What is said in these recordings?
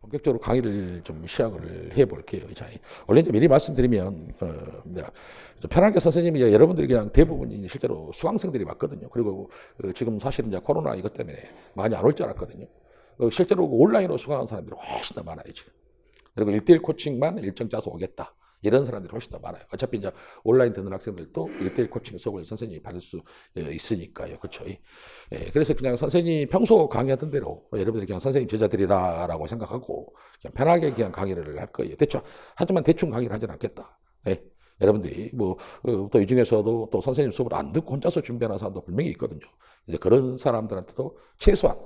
본격적으로 강의를 좀 시작을 해볼게요. 자, 원래 이제 미리 말씀드리면, 좀 편하게 선생님이 여러분들이 그냥 대부분 실제로 수강생들이 맞거든요. 그리고 지금 사실은 이제 코로나 이것 때문에 많이 안 올 줄 알았거든요. 실제로 온라인으로 수강한 사람들이 훨씬 더 많아요, 지금. 그리고 1대1 코칭만 일정 짜서 오겠다. 이런 사람들이 훨씬 더 많아요. 어차피 이제 온라인 듣는 학생들도 1대1 코칭 수업을 선생님이 받을 수 있으니까요. 그렇죠. 그래서 그냥 선생님이 평소 강의하던 대로 여러분들이 그냥 선생님 제자들이다라고 생각하고 그냥 편하게 그냥 강의를 할 거예요. 하지만 대충 강의를 하진 않겠다. 여러분들이 또 이 중에서도 또 선생님 수업을 안 듣고 혼자서 준비하는 사람도 분명히 있거든요. 이제 그런 사람들한테도 최소한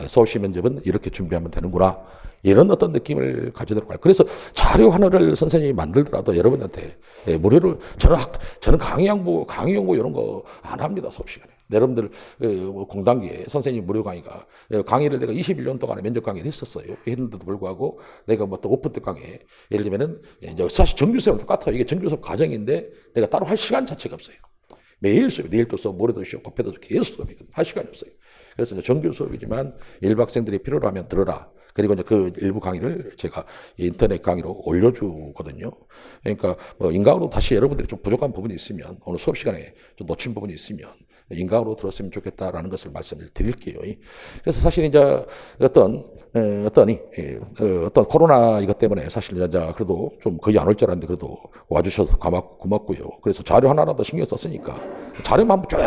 서울시 면접은 이렇게 준비하면 되는구나. 이런 어떤 느낌을 가지도록 할. 그래서 자료 하나를 선생님이 만들더라도 여러분한테 무료로 저는 강의 홍보 이런 거 안 합니다. 수업 시간에. 여러분들 공단기에 선생님 무료 강의가 강의를 내가 21년 동안에 면접 강의를 했었어요. 했는데도 불구하고 내가 뭐 또 오픈 때 강의 예를 들면은 이제 사실 정규 수업은 똑같아요. 이게 정규 수업 과정인데 내가 따로 할 시간 자체가 없어요. 매일 수업, 내일도 수업, 모레도 수업, 고패도 수업, 계속 수업이거든요. 할 시간이 없어요. 그래서 이제 정규 수업이지만 일부 학생들이 필요로 하면 들어라. 그리고 이제 그 일부 강의를 제가 인터넷 강의로 올려주거든요. 그러니까 인강으로 다시 여러분들이 좀 부족한 부분이 있으면 오늘 수업 시간에 좀 놓친 부분이 있으면 인강으로 들었으면 좋겠다라는 것을 말씀을 드릴게요. 그래서 사실 이제 어떤 코로나 이것 때문에 사실 이제 그래도 좀 거의 안 올 줄 알았는데 그래도 와주셔서 고맙고요. 그래서 자료 하나라도 신경 썼으니까 자료만 한번 쭉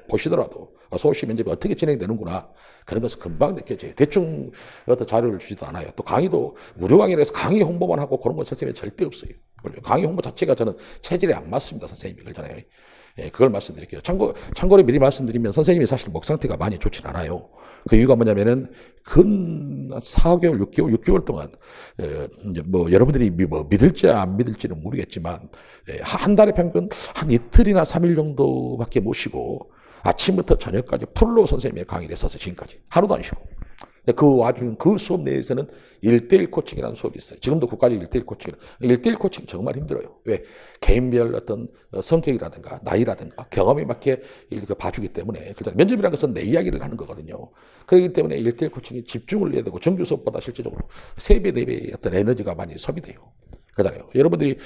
보시더라도 서울시 면접이 어떻게 진행되는구나 그런 것을 금방 느껴져요. 대충 어떤 자료를 주지도 않아요. 또 강의도 무료 강의를 해서 강의 홍보만 하고 그런 건 선생님이 절대 없어요. 강의 홍보 자체가 저는 체질에 안 맞습니다. 선생님이 그러잖아요. 그걸 말씀드릴게요. 참고로 미리 말씀드리면 선생님이 사실 목 상태가 많이 좋진 않아요. 그 이유가 뭐냐면은 근 4개월, 6개월 동안 여러분들이 믿을지 안 믿을지는 모르겠지만 한 달에 평균 한 이틀이나 3일 정도밖에 못 쉬고 아침부터 저녁까지 풀로 선생님의 강의를 했어서 지금까지 하루도 안 쉬고 그 와중에 그 수업 내에서는 1대1 코칭이라는 수업이 있어요. 지금도 국가적 1대1 코칭. 1대1 코칭 정말 힘들어요. 왜? 개인별 어떤 성격이라든가 나이라든가 경험에 맞게 이렇게 봐주기 때문에 면접이라는 것은 내 이야기를 하는 거거든요. 그렇기 때문에 1대1 코칭이 집중을 해야 되고 정규 수업보다 실질적으로 3배, 4배의 어떤 에너지가 많이 소비돼요. 그러잖아요. 여러분들이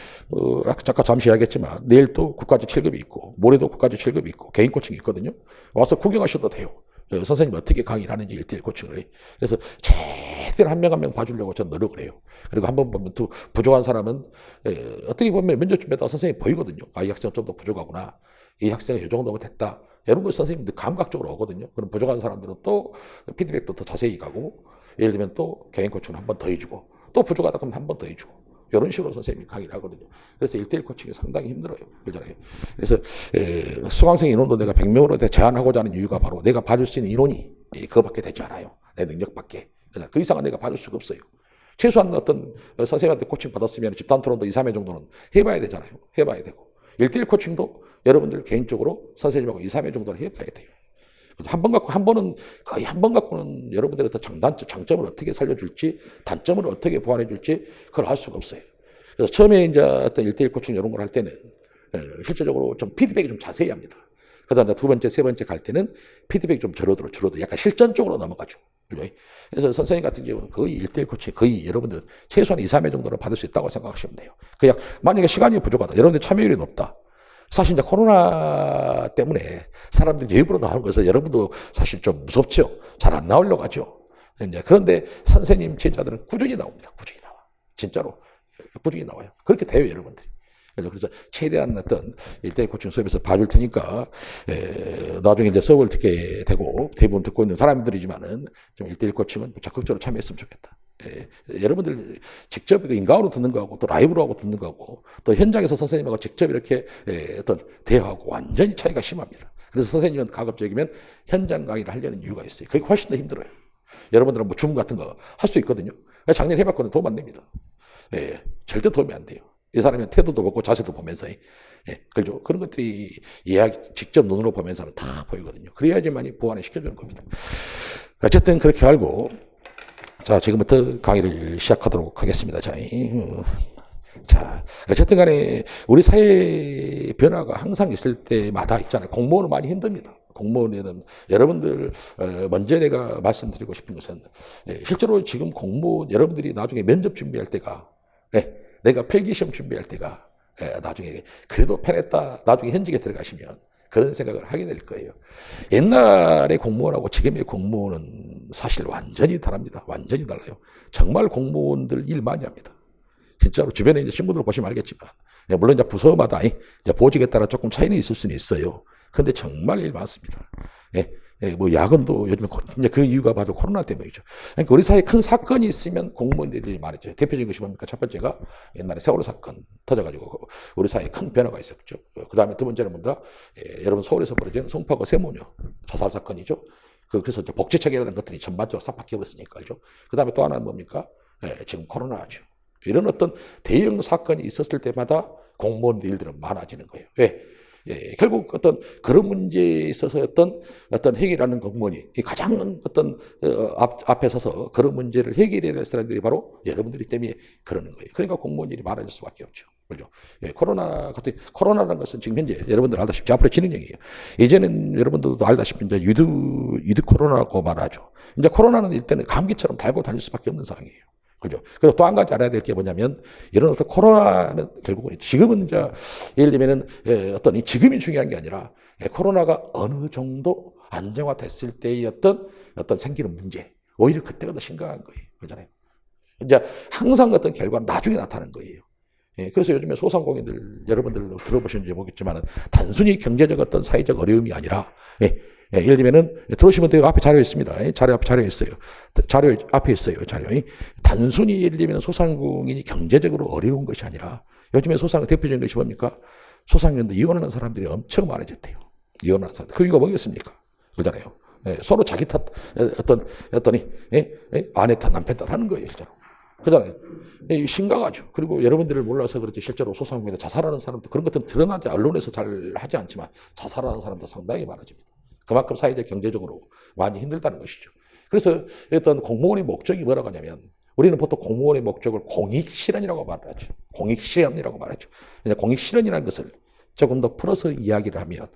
아까 잠시 이야기했지만 내일 또 국가직 7급이 있고 모레도 국가직 7급이 있고 개인 코칭이 있거든요. 와서 구경하셔도 돼요. 선생님이 어떻게 강의를 하는지 1대1 코칭을 해. 그래서 최대한 한 명 한 명 봐주려고 저는 노력을 해요. 그리고 한번 보면 또 부족한 사람은 어떻게 보면 면접 준비하다가 선생님이 보이거든요. 이 학생은 좀 더 부족하구나. 이 학생은 이 정도면 됐다. 이런 걸 선생님들 감각적으로 오거든요. 그럼 부족한 사람들은 또 피드백도 더 자세히 가고 예를 들면 또 개인 코칭을 한 번 더 해주고 또 부족하다 그러면 한 번 더 해주고 이런 식으로 선생님이 강의를 하거든요. 그래서 1대1 코칭이 상당히 힘들어요. 그러잖아요. 그래서 수강생 인원도 내가 100명으로 제한하고자 하는 이유가 바로 내가 봐줄 수 있는 인원이 그거밖에 되지 않아요. 내 능력밖에. 그 이상은 내가 봐줄 수가 없어요. 최소한 어떤 선생님한테 코칭 받았으면 집단 토론도 2, 3회 정도는 해봐야 되잖아요. 해봐야 되고. 1대1 코칭도 여러분들 개인적으로 선생님하고 2, 3회 정도는 해봐야 돼요. 거의 한 번 갖고는 여러분들의 어떤 장점을 어떻게 살려줄지, 단점을 어떻게 보완해줄지, 그걸 알 수가 없어요. 그래서 처음에 이제 어떤 1대1 코칭 이런 걸 할 때는, 실질적으로 좀 피드백이 좀 자세히 합니다. 그 다음에 두 번째, 세 번째 갈 때는 피드백이 좀 줄어들어. 약간 실전적으로 넘어가죠. 그래서 선생님 같은 경우는 거의 1대1 코칭, 거의 여러분들은 최소한 2, 3회 정도는 받을 수 있다고 생각하시면 돼요. 만약에 시간이 부족하다. 여러분들 참여율이 높다. 사실 이제 코로나 때문에 사람들이 일부러 나오는 것은 여러분도 사실 좀 무섭죠. 잘 안 나오려고 하죠. 그런데 선생님 제자들은 꾸준히 나옵니다. 꾸준히 나와. 진짜로 꾸준히 나와요. 그렇게 돼요, 여러분들이. 그래서 최대한 어떤 1대1 코칭 수업에서 봐줄 테니까 나중에 이제 수업을 듣게 되고 대부분 듣고 있는 사람들이지만은 좀 1대1 코칭은 적극적으로 참여했으면 좋겠다. 여러분들 직접 인강으로 듣는 거하고 또 라이브로 하고 듣는 거하고 또 현장에서 선생님하고 직접 이렇게 어떤 대화하고 완전히 차이가 심합니다. 그래서 선생님은 가급적이면 현장 강의를 하려는 이유가 있어요. 그게 훨씬 더 힘들어요. 여러분들은 뭐 줌 같은 거 할 수 있거든요. 작년에 해봤거든요. 도움 안 됩니다. 절대 도움이 안 돼요. 이 사람의 태도도 보고 자세도 보면서 그렇죠. 그런 것들이 직접 눈으로 보면서는 다 보이거든요. 그래야지만이 보완을 시켜주는 겁니다. 어쨌든 그렇게 알고 자, 지금부터 강의를 시작하도록 하겠습니다. 자, 어쨌든 간에 우리 사회 변화가 항상 있을 때마다 있잖아요. 공무원은 많이 힘듭니다. 공무원에는 여러분들 먼저 내가 말씀드리고 싶은 것은 실제로 지금 공무원 여러분들이 나중에 면접 준비할 때가 내가 필기시험 준비할 때가 나중에 그래도 편했다 나중에 현직에 들어가시면 그런 생각을 하게 될 거예요. 옛날의 공무원하고 지금의 공무원은 사실 완전히 다릅니다. 완전히 달라요. 정말 공무원들 일 많이 합니다. 진짜로 주변에 이제 친구들 보시면 알겠지만 물론 이제 부서마다 이제 보직에 따라 조금 차이는 있을 수는 있어요. 근데 정말 일 많습니다. 뭐 야근도 요즘에 이제 그 이유가 바로 코로나 때문이죠. 그러니까 우리 사회에 큰 사건이 있으면 공무원들이 많았죠. 대표적인 것이 뭡니까? 첫 번째가 옛날에 세월호 사건 터져가지고 우리 사회에 큰 변화가 있었죠. 그 다음에 두 번째는 뭔가 여러분 서울에서 벌어진 송파구 세모녀 자살 사건이죠. 그래서 이제 복지체계라는 것들이 전반적으로 싹 바뀌어버렸으니까 알죠. 그 다음에 또 하나는 뭡니까? 지금 코로나죠. 이런 어떤 대형 사건이 있었을 때마다 공무원 일들은 많아지는 거예요. 왜? 결국 어떤 그런 문제에 있어서 어떤 해결하는 공무원이 가장 어떤 앞에 서서 그런 문제를 해결해야 될 사람들이 바로 여러분들이 때문에 그러는 거예요. 그러니까 공무원 일이 많아질 수밖에 없죠. 그렇죠? 코로나라는 것은 지금 현재 여러분들 알다시피 앞으로 진행형이에요. 예전엔 여러분들도 알다시피 이제 유드 코로나라고 말하죠. 이제 코로나는 일단은 감기처럼 달고 다닐 수밖에 없는 상황이에요. 그죠? 그리고 또 한 가지 알아야 될 게 뭐냐면, 이런 어떤 코로나는 결국은 지금은 이제, 예를 들면은, 어떤 지금이 중요한 게 아니라, 코로나가 어느 정도 안정화됐을 때의 어떤 생기는 문제, 오히려 그때가 더 심각한 거예요. 그렇잖아요. 이제 항상 어떤 결과는 나중에 나타나는 거예요. 그래서 요즘에 소상공인들, 여러분들 들어보시는지 모르겠지만, 단순히 경제적 어떤 사회적 어려움이 아니라, 예를 들면은 들어오시면 돼요. 앞에 자료 있습니다. 자료 앞에 자료 있어요. 자료 앞에 있어요. 자료. 단순히 예를 들면 소상공인이 경제적으로 어려운 것이 아니라 요즘에 대표적인 것이 뭡니까? 소상공인들 이혼하는 사람들이 엄청 많아졌대요. 이혼하는 사람들. 그 이유가 뭐겠습니까? 그러잖아요. 서로 자기 탓 아내 탓 남편 탓 하는 거예요. 실제로. 그잖아요. 심각하죠. 그리고 여러분들을 몰라서 그렇지 실제로 소상공인에 자살하는 사람도 그런 것들은 드러나지 언론에서 잘 하지 않지만 자살하는 사람도 상당히 많아집니다. 그만큼 사회적 경제적으로 많이 힘들다는 것이죠. 그래서 어떤 공무원의 목적이 뭐라고 하냐면 우리는 보통 공무원의 목적을 공익실현이라고 말하죠. 공익실현이라고 말하죠. 공익실현이라는 것을 조금 더 풀어서 이야기를 하면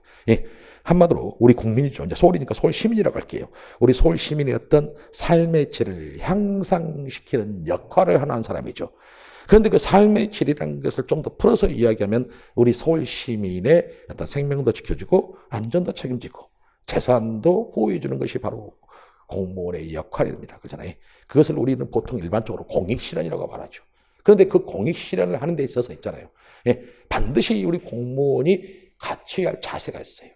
한마디로 우리 국민이죠. 이제 서울이니까 서울 시민이라고 할게요. 우리 서울 시민의 어떤 삶의 질을 향상시키는 역할을 하는 사람이죠. 그런데 그 삶의 질이라는 것을 좀 더 풀어서 이야기하면 우리 서울 시민의 어떤 생명도 지켜주고 안전도 책임지고 재산도 보호해 주는 것이 바로 공무원의 역할입니다. 그렇잖아요. 그것을 우리는 보통 일반적으로 공익실현이라고 말하죠. 그런데 그 공익실현을 하는 데 있어서 있잖아요. 반드시 우리 공무원이 갖춰야 할 자세가 있어요.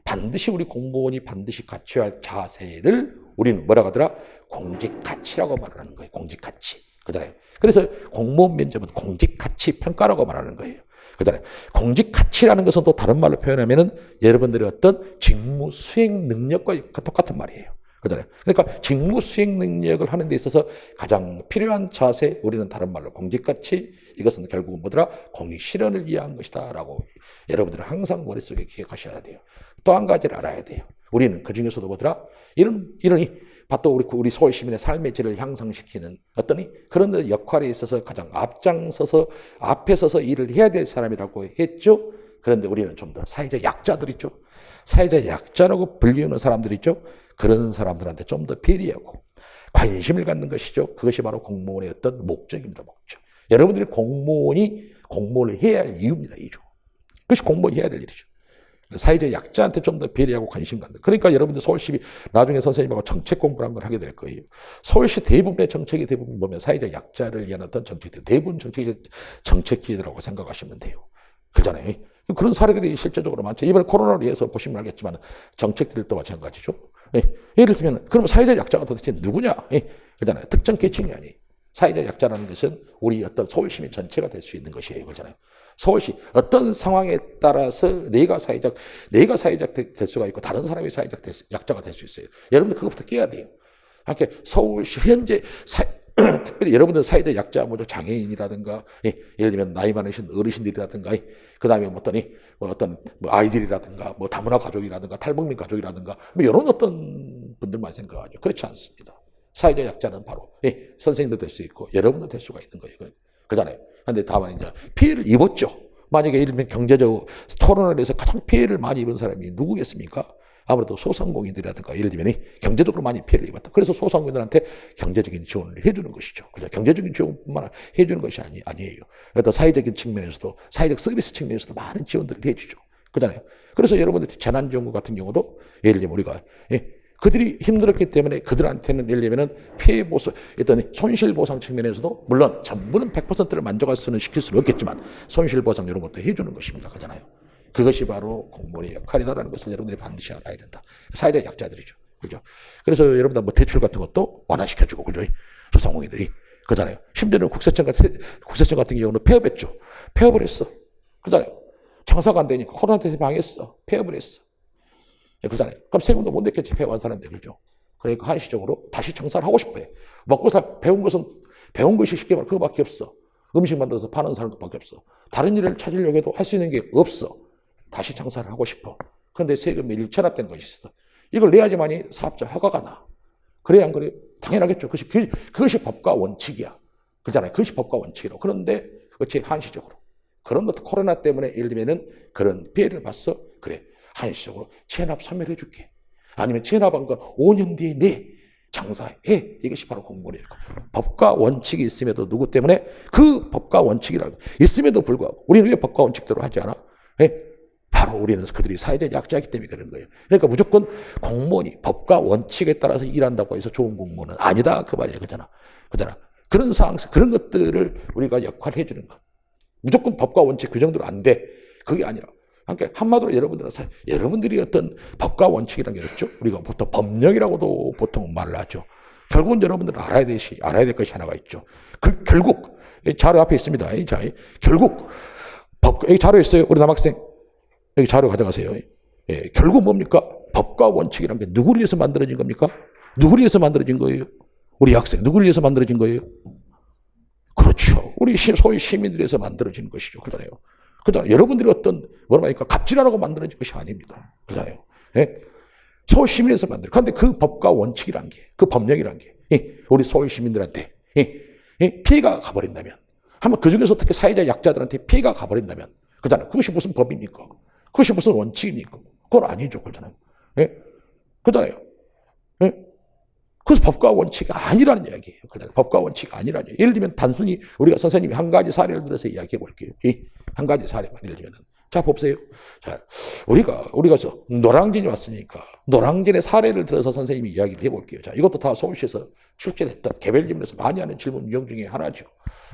반드시 우리 공무원이 반드시 갖춰야 할 자세를 우리는 뭐라고 하더라? 공직가치라고 말하는 거예요. 공직가치. 그잖아요. 그래서 공무원 면접은 공직가치 평가라고 말하는 거예요. 그잖아요. 공직가치라는 것은 또 다른 말로 표현하면은 여러분들의 어떤 직무 수행 능력과 똑같은 말이에요. 그잖아요. 그러니까 직무 수행 능력을 하는 데 있어서 가장 필요한 자세, 우리는 다른 말로 공직가치, 이것은 결국은 뭐더라? 공익실현을 이해한 것이다라고 여러분들은 항상 머릿속에 기억하셔야 돼요. 또 한 가지를 알아야 돼요. 우리는 그 중에서도 뭐더라? 이러니 또 우리 서울 시민의 삶의 질을 향상시키는 어떤 그런 역할에 있어서 가장 앞장서서 앞에 서서 일을 해야 될 사람이라고 했죠. 그런데 우리는 좀 더 사회적 약자들 있죠. 사회적 약자라고 불리우는 사람들 있죠. 그런 사람들한테 좀 더 배려하고 관심을 갖는 것이죠. 그것이 바로 공무원의 어떤 목적입니다. 목적. 여러분들이 공무원을 해야 할 이유입니다. 이유. 그것이 공무원이 해야 될 일이죠. 사회적 약자한테 좀 더 배려하고 관심 갖는. 그러니까 여러분들 서울시 나중에 선생님하고 정책 공부를 한 걸 하게 될 거예요. 서울시 대부분의 정책이 대부분 보면 사회적 약자를 위한 어떤 정책들, 대부분 정책기들이라고 생각하시면 돼요. 그렇잖아요. 그런 사례들이 실제적으로 많죠. 이번에 코로나로 인해서 보시면 알겠지만 정책들도 마찬가지죠. 예를 들면 그럼 사회적 약자가 도대체 누구냐? 그렇잖아요. 특정 계층이 아니에요. 사회적 약자라는 것은 우리 어떤 서울시민 전체가 될 수 있는 것이에요. 그렇잖아요. 서울시 어떤 상황에 따라서 내가 사회적 될 수가 있고 다른 사람이 사회적 약자가 될 수 있어요. 여러분들 그것부터 깨야 돼요. 그러니까 서울시 현재 특별히 여러분들 사회적 약자, 장애인이라든가, 예를 들면 나이 많으신 어르신들이라든가, 그 다음에 어떤 아이들이라든가, 다문화 가족이라든가, 탈북민 가족이라든가, 이런 어떤 분들만 생각하죠. 그렇지 않습니다. 사회적 약자는 바로, 선생님도 될 수 있고, 여러분도 될 수가 있는 거예요. 그잖아요. 근데 다만 이제 피해를 입었죠. 만약에 예를 들면 경제적 토론을 해서 가장 피해를 많이 입은 사람이 누구겠습니까? 아무래도 소상공인들이라든가 예를 들면 경제적으로 많이 피해를 입었다. 그래서 소상공인들한테 경제적인 지원을 해주는 것이죠. 그죠? 경제적인 지원뿐만 아니라 해주는 것이 아니에요. 어떤 사회적인 측면에서도, 사회적 서비스 측면에서도 많은 지원들을 해주죠. 그잖아요. 그래서 여러분들 재난지원금 같은 경우도 예를 들면 우리가 그들이 힘들었기 때문에 그들한테는 예를 들면 피해 보수, 어떤 손실 보상 측면에서도 물론 전부는 100%를 만족할 수는 시킬 수는 없겠지만 손실 보상 이런 것도 해주는 것입니다. 그잖아요. 그것이 바로 공무원의 역할이다라는 것을 여러분들이 반드시 알아야 된다. 사회적 약자들이죠. 그죠? 그래서 여러분들 뭐 대출 같은 것도 완화시켜주고, 그죠? 소상공인들이. 그잖아요. 심지어는 국세청 같은 경우는 폐업했죠. 폐업을 했어. 그잖아요. 장사가 안 되니까 코로나 때문에 망했어. 폐업을 했어. 그러잖아요. 그럼 세금도 못 냈겠지, 폐업한 사람들, 그죠? 그러니까 한시적으로 다시 장사를 하고 싶어 해. 먹고 배운 것이 쉽게 말하면 그거밖에 없어. 음식 만들어서 파는 사람밖에 없어. 다른 일을 찾으려고 해도 할 수 있는 게 없어. 다시 장사를 하고 싶어. 그런데 세금이 일체납된 것이 있어. 이걸 내야지만이 사업자 허가가 나. 그래야 안 그래요? 당연하겠죠. 그것이 법과 원칙이야. 그잖아요. 그것이 법과 원칙이라고. 그런데 어째 한시적으로. 그런 것도 코로나 때문에 예를 들면은 그런 피해를 봤어. 그래. 한시적으로 체납 소멸해 줄게. 아니면 체납한 거 5년 뒤에 내 장사해. 이것이 바로 공무원이에요. 법과 원칙이 있음에도 누구 때문에 그 법과 원칙이라고 있음에도 불구하고 우리는 왜 법과 원칙대로 하지 않아? 바로 우리는 그들이 사회적 약자이기 때문에 그런 거예요. 그러니까 무조건 공무원이 법과 원칙에 따라서 일한다고 해서 좋은 공무원은 아니다. 그 말이에요. 그잖아. 그런 상황, 그런 것들을 우리가 역할을 해주는 것. 무조건 법과 원칙 그 정도로 안 돼. 그게 아니라. 그러니까 한마디로 여러분들이 어떤 법과 원칙이라는 게 있죠. 우리가 보통 법령이라고도 보통 말을 하죠. 결국은 여러분들은 알아야 될 것이 하나가 있죠. 결국 자료 앞에 있습니다. 자, 결국 여기 자료 있어요. 우리 남학생 여기 자료 가져가세요. 결국 뭡니까? 법과 원칙이라는 게 누구를 위해서 만들어진 겁니까? 누구를 위해서 만들어진 거예요? 우리 학생 누구를 위해서 만들어진 거예요? 그렇죠. 우리 소위 시민들에 의해서 만들어진 것이죠. 그러잖아요. 여러분들이 어떤 뭐라 하니까 갑질하라고 만들어진 것이 아닙니다. 그러잖아요. 소위 시민에서 만들어. 그런데 그 법과 원칙이란 게, 그 법령이란 게 우리 소위 시민들한테 피해가 가버린다면, 한번 그 중에서 특히 사회적 약자들한테 피해가 가버린다면, 그잖아요. 그것이 무슨 법입니까? 그것이 무슨 원칙입니까? 그건 아니죠. 그잖아요. 그잖아요. 그래서 법과 원칙이 아니라는 이야기예요. 법과 원칙이 아니라는 이야기예요. 예를 들면 단순히 우리가 선생님이 한 가지 사례를 들어서 이야기해 볼게요. 한 가지 사례만 예를 들면. 자, 보세요. 자, 우리가 노량진이 왔으니까 노량진의 사례를 들어서 선생님이 이야기를 해 볼게요. 자, 이것도 다 서울시에서 출제됐던 개별 질문에서 많이 하는 질문 유형 중에 하나죠.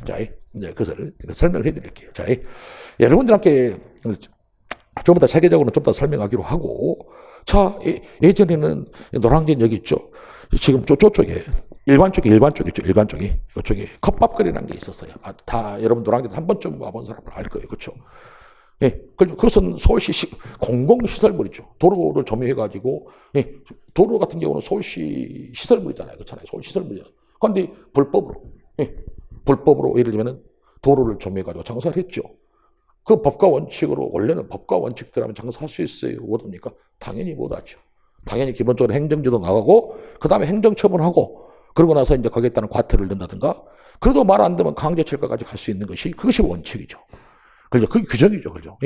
자, 이제 그것을 설명을 해 드릴게요. 자, 여러분들께 좀 더 세계적으로 좀 더 설명하기로 하고, 자, 예전에는 노량진 여기 있죠. 지금 저쪽에 일반 쪽에 이쪽에 컵밥거리라는 게 있었어요. 다 여러분 노량진 한 번쯤 와본 사람은 알 거예요. 그렇죠? 그것은 서울시 공공시설물이죠. 도로를 점유해가지고, 도로 같은 경우는 서울시 시설물이잖아요. 그렇잖아요. 서울시 시설물이잖아요. 그런데 불법으로 예를 들면 도로를 점유해가지고 장사를 했죠. 그 법과 원칙으로, 원래는 법과 원칙대로 하면 장사할 수 있어요. 못합니까? 당연히 못하죠. 당연히 기본적으로 행정지도 나가고, 그 다음에 행정처분하고, 그러고 나서 이제 거기에 따른 과태료를 낸다든가, 그래도 말 안 되면 강제철거까지 갈 수 있는 그것이 원칙이죠. 그죠? 그게 규정이죠. 그죠?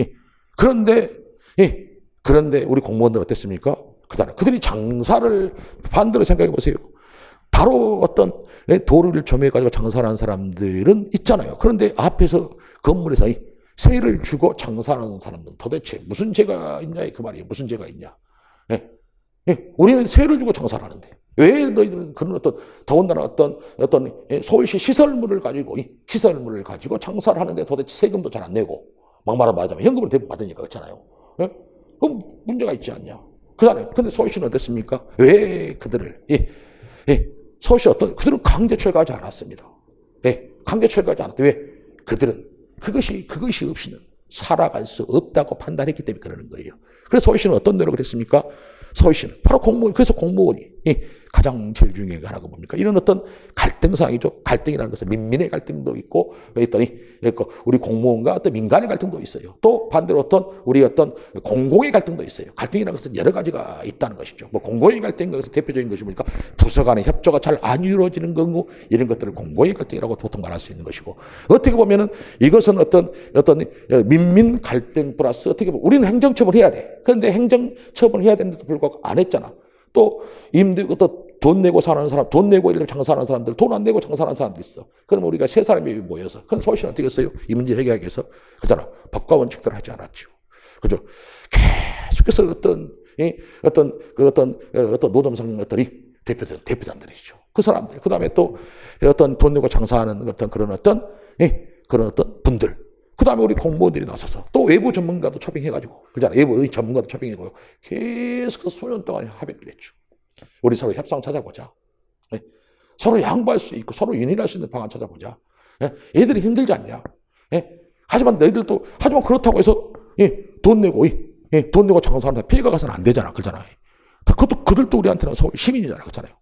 그런데 우리 공무원들 어땠습니까? 그들이 장사를 반대로 생각해 보세요. 바로 어떤 도로를 점유해가지고 장사를 하는 사람들은 있잖아요. 그런데 앞에서 건물에서 세를 주고 장사하는 사람들은 도대체 무슨 죄가 있냐, 그 말이에요. 무슨 죄가 있냐. 우리는 세를 주고 장사를 하는데 왜 너희들은 그런 더군다나 어떤 서울시 시설물을 가지고 장사를 하는데 도대체 세금도 잘 안 내고, 막 말하자면 현금을 대부분 받으니까 그렇잖아요. 그럼 문제가 있지 않냐. 그다음에 근데 서울시는 어땠습니까? 왜 그들을 서울시 그들은 강제 철거하지 않았습니다. 강제 철거하지 않았대. 왜? 그들은 그것이 없이는 살아갈 수 없다고 판단했기 때문에 그러는 거예요. 그래서 서울시는 어떤 노력을 했습니까? 서울시는 바로 그래서 공무원이 가장 제일 중요한 게 하나가 뭡니까? 이런 어떤 갈등 상황이죠. 갈등이라는 것은 민민의 갈등도 있고, 했더니 우리 공무원과 어떤 민간의 갈등도 있어요. 또 반대로 어떤 우리 어떤 공공의 갈등도 있어요. 갈등이라는 것은 여러 가지가 있다는 것이죠. 뭐 공공의 갈등인 것에서 대표적인 것이 뭡니까? 부서 간의 협조가 잘 안 이루어지는 경우 이런 것들을 공공의 갈등이라고 보통 말할 수 있는 것이고, 어떻게 보면은 이것은 어떤 민민 갈등 플러스 어떻게 보면 우리는 행정처벌 해야 돼. 그런데 행정처벌 해야 되는데도 불구하고 안 했잖아. 또 또 돈 내고 사는 사람, 돈 내고 이렇게 장사하는 사람들, 돈 안 내고 장사하는 사람들 있어. 그럼 우리가 세 사람이 모여서, 그럼 서울시는 어떻게 했어요? 이 문제를 해결하기 위해서, 그잖아. 법과 원칙대로 하지 않았죠. 그죠? 계속해서 어떤 노점상 대표단들이죠. 그 사람들. 그 다음에 또 어떤 돈 내고 장사하는 그런 어떤 분들. 그 다음에 우리 공무원들이 나서서 또 외부 전문가도 초빙해가지고, 그잖아. 외부 전문가도 초빙해고 계속해서 수년 동안 합의를 했죠. 우리 서로 협상 찾아보자. 서로 양보할 수 있고 서로 윤회할 수 있는 방안 찾아보자. 애들이 힘들지 않냐. 하지만 그렇다고 해서 돈 내고 장사하는 데 피해가 가서는 안 되잖아. 그러잖아요. 그들도 우리한테는 서울 시민이잖아요. 그렇잖아요.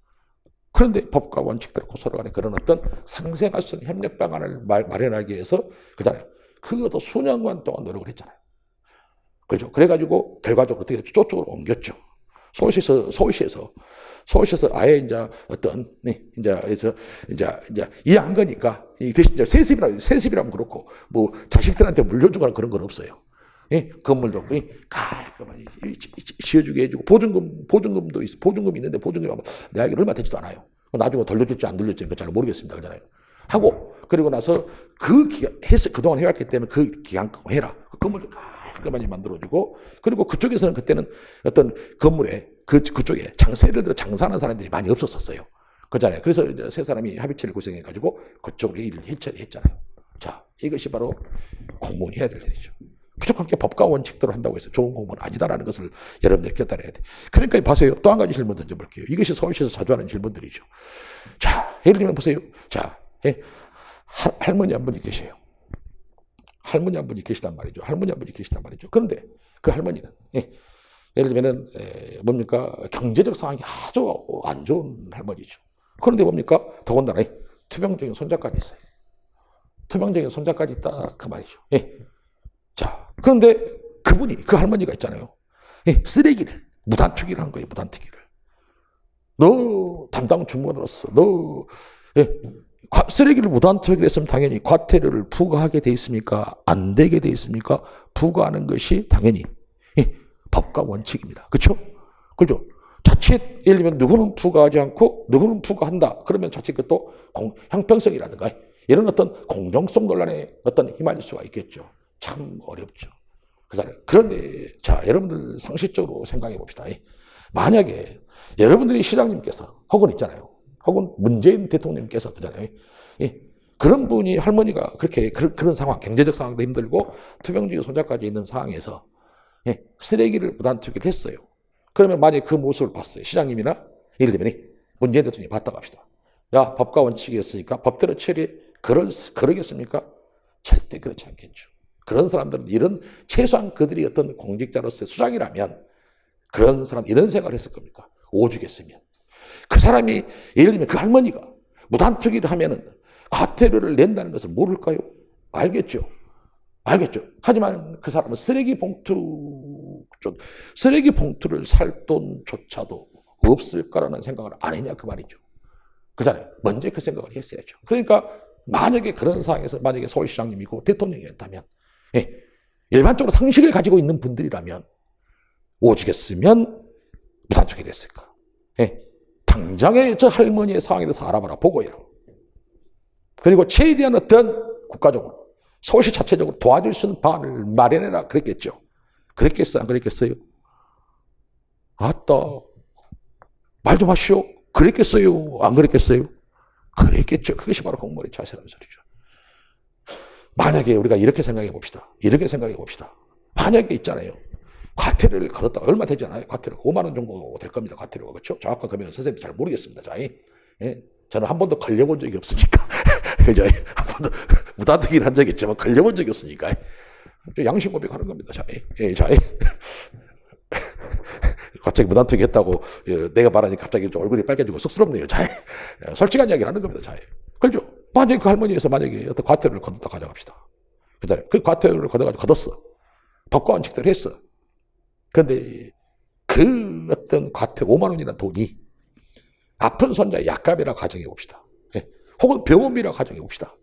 그런데 법과 원칙대로 서로 간에 그런 어떤 상생할 수 있는 협력 방안을 마련하기 위해서, 그잖아요. 그것도 수년간 동안 노력을 했잖아요. 그렇죠. 그래가지고 결과적으로 어떻게 저쪽으로 옮겼죠. 서울시에서 아예 이제 이해한 거니까 대신 이제 세습이라면 그렇고 뭐 자식들한테 물려주거나 그런 건 없어요. 건물도 깔끔하게 지어주게 해주고 보증금도 있어. 보증금이 있는데 보증금이 내가 이게 얼마 되지도 않아요. 나중에 돌려줄지 안 돌려줄지 잘 모르겠습니다. 그잖아요. 하고 그리고 나서 그동안 해왔기 때문에 그 기간 동안 해라. 그 건물도 깔끔하게 만들어주고, 그리고 그쪽에서는 그때는 어떤 건물에 그쪽에 예를 들어 장사하는 사람들이 많이 없었어요. 그잖아요. 그래서 이제 세 사람이 합의체를 구성해가지고 그쪽으로 일을 처리했잖아요. 자, 이것이 바로 공무원이 해야 될 일이죠. 무조건 법과 원칙대로 한다고 해서 좋은 공무원 아니다라는 것을 여러분들이 깨달아야 돼. 그러니까 보세요. 또 한 가지 질문 던져볼게요. 이것이 서울시에서 자주 하는 질문들이죠. 자, 예를 들면 보세요. 자, 할머니 한 분이 계세요. 할머니 한 분이 계시단 말이죠. 그런데 그 할머니는 예를 들면은 뭡니까? 경제적 상황이 아주 안 좋은 할머니죠. 그런데 뭡니까? 더군다나 투병적인 손자까지 있어요. 투병적인 손자까지 있다 그 말이죠. 자, 그런데 그 할머니가 있잖아요. 쓰레기를 무단투기를 한 거예요. 무단투기를. 너 담당 주무관으로서 쓰레기를 무단투기를 했으면 당연히 과태료를 부과하게 돼 있습니까? 안 되게 돼 있습니까? 부과하는 것이 당연히 법과 원칙입니다. 그렇죠? 그렇죠? 자칫 예를 들면 누구는 부과하지 않고 누구는 부과한다. 그러면 자칫 그것도 형평성이라든가 이런 어떤 공정성 논란에 휘말릴 수가 있겠죠. 참 어렵죠. 그런데 자, 여러분들 상식적으로 생각해 봅시다. 만약에 여러분들이 시장님께서 혹은 있잖아요. 혹은 문재인 대통령님께서 그잖아요. 그런 분이 할머니가 그런 상황, 경제적 상황도 힘들고 투병적인 손자까지 있는 상황에서 쓰레기를 무단투기를 했어요. 그러면 만약에 그 모습을 봤어요. 시장님이나 예를 들면 문재인 대통령이 봤다고 합시다. 야, 법과 원칙이었으니까 법대로 그러겠습니까? 절대 그렇지 않겠죠. 그런 사람들은 최소한 그들이 어떤 공직자로서의 수장이라면 그런 사람 이런 생각을 했을 겁니까? 오죽했으면. 그 사람이 예를 들면 그 할머니가 무단투기를 하면은 과태료를 낸다는 것을 모를까요? 알겠죠. 하지만 그 사람은 쓰레기 봉투를 살 돈조차도 없을까라는 생각을 안 했냐 그 말이죠. 그잖아요. 먼저 그 생각을 했어야죠. 그러니까 만약에 그런 상황에서 만약에 서울시장님이고 대통령이었다면 일반적으로 상식을 가지고 있는 분들이라면 오죽했으면 무단투기를 했을까. 당장의 저 할머니의 상황에 대해서 알아봐라. 보고해라. 그리고 최대한 어떤 국가적으로 서울시 자체적으로 도와줄 수 있는 방안을 마련해라. 그랬겠죠. 그랬겠어요? 안 그랬겠어요? 아따, 말 좀 하시오. 그랬겠어요? 안 그랬겠어요? 그랬겠죠. 그것이 바로 공무원의 자세라는 소리죠. 만약에 우리가 이렇게 생각해 봅시다. 만약에 있잖아요. 과태료를 걸었다. 얼마 되지 않아요? 과태료가 5만 원 정도 될 겁니다. 과태료가. 그렇죠? 정확한 금액은 선생님이 잘 모르겠습니다. 자, 저는 한 번도 걸려본 적이 없으니까. 그죠? 한 번도 무단투기를 한 적이 있지만 걸려본 적이 없으니까. 양심 고백하는 겁니다. 자, 갑자기 무단투기 했다고 내가 말하니까 갑자기 좀 얼굴이 빨개지고 쑥스럽네요. 자에. 솔직한 이야기를 하는 겁니다. 자에. 그렇죠? 만약에 그 할머니에서 만약에 어떤 과태료를 걷었다 가져갑시다. 그잖아요. 그 과태료를 걷어가지고 걷었어. 법과 원칙대로 했어. 그런데 그 어떤 과태료 5만 원이라는 돈이 아픈 손자의 약값이라 가정해 봅시다. 예. 혹은 병원비라 가정해 봅시다.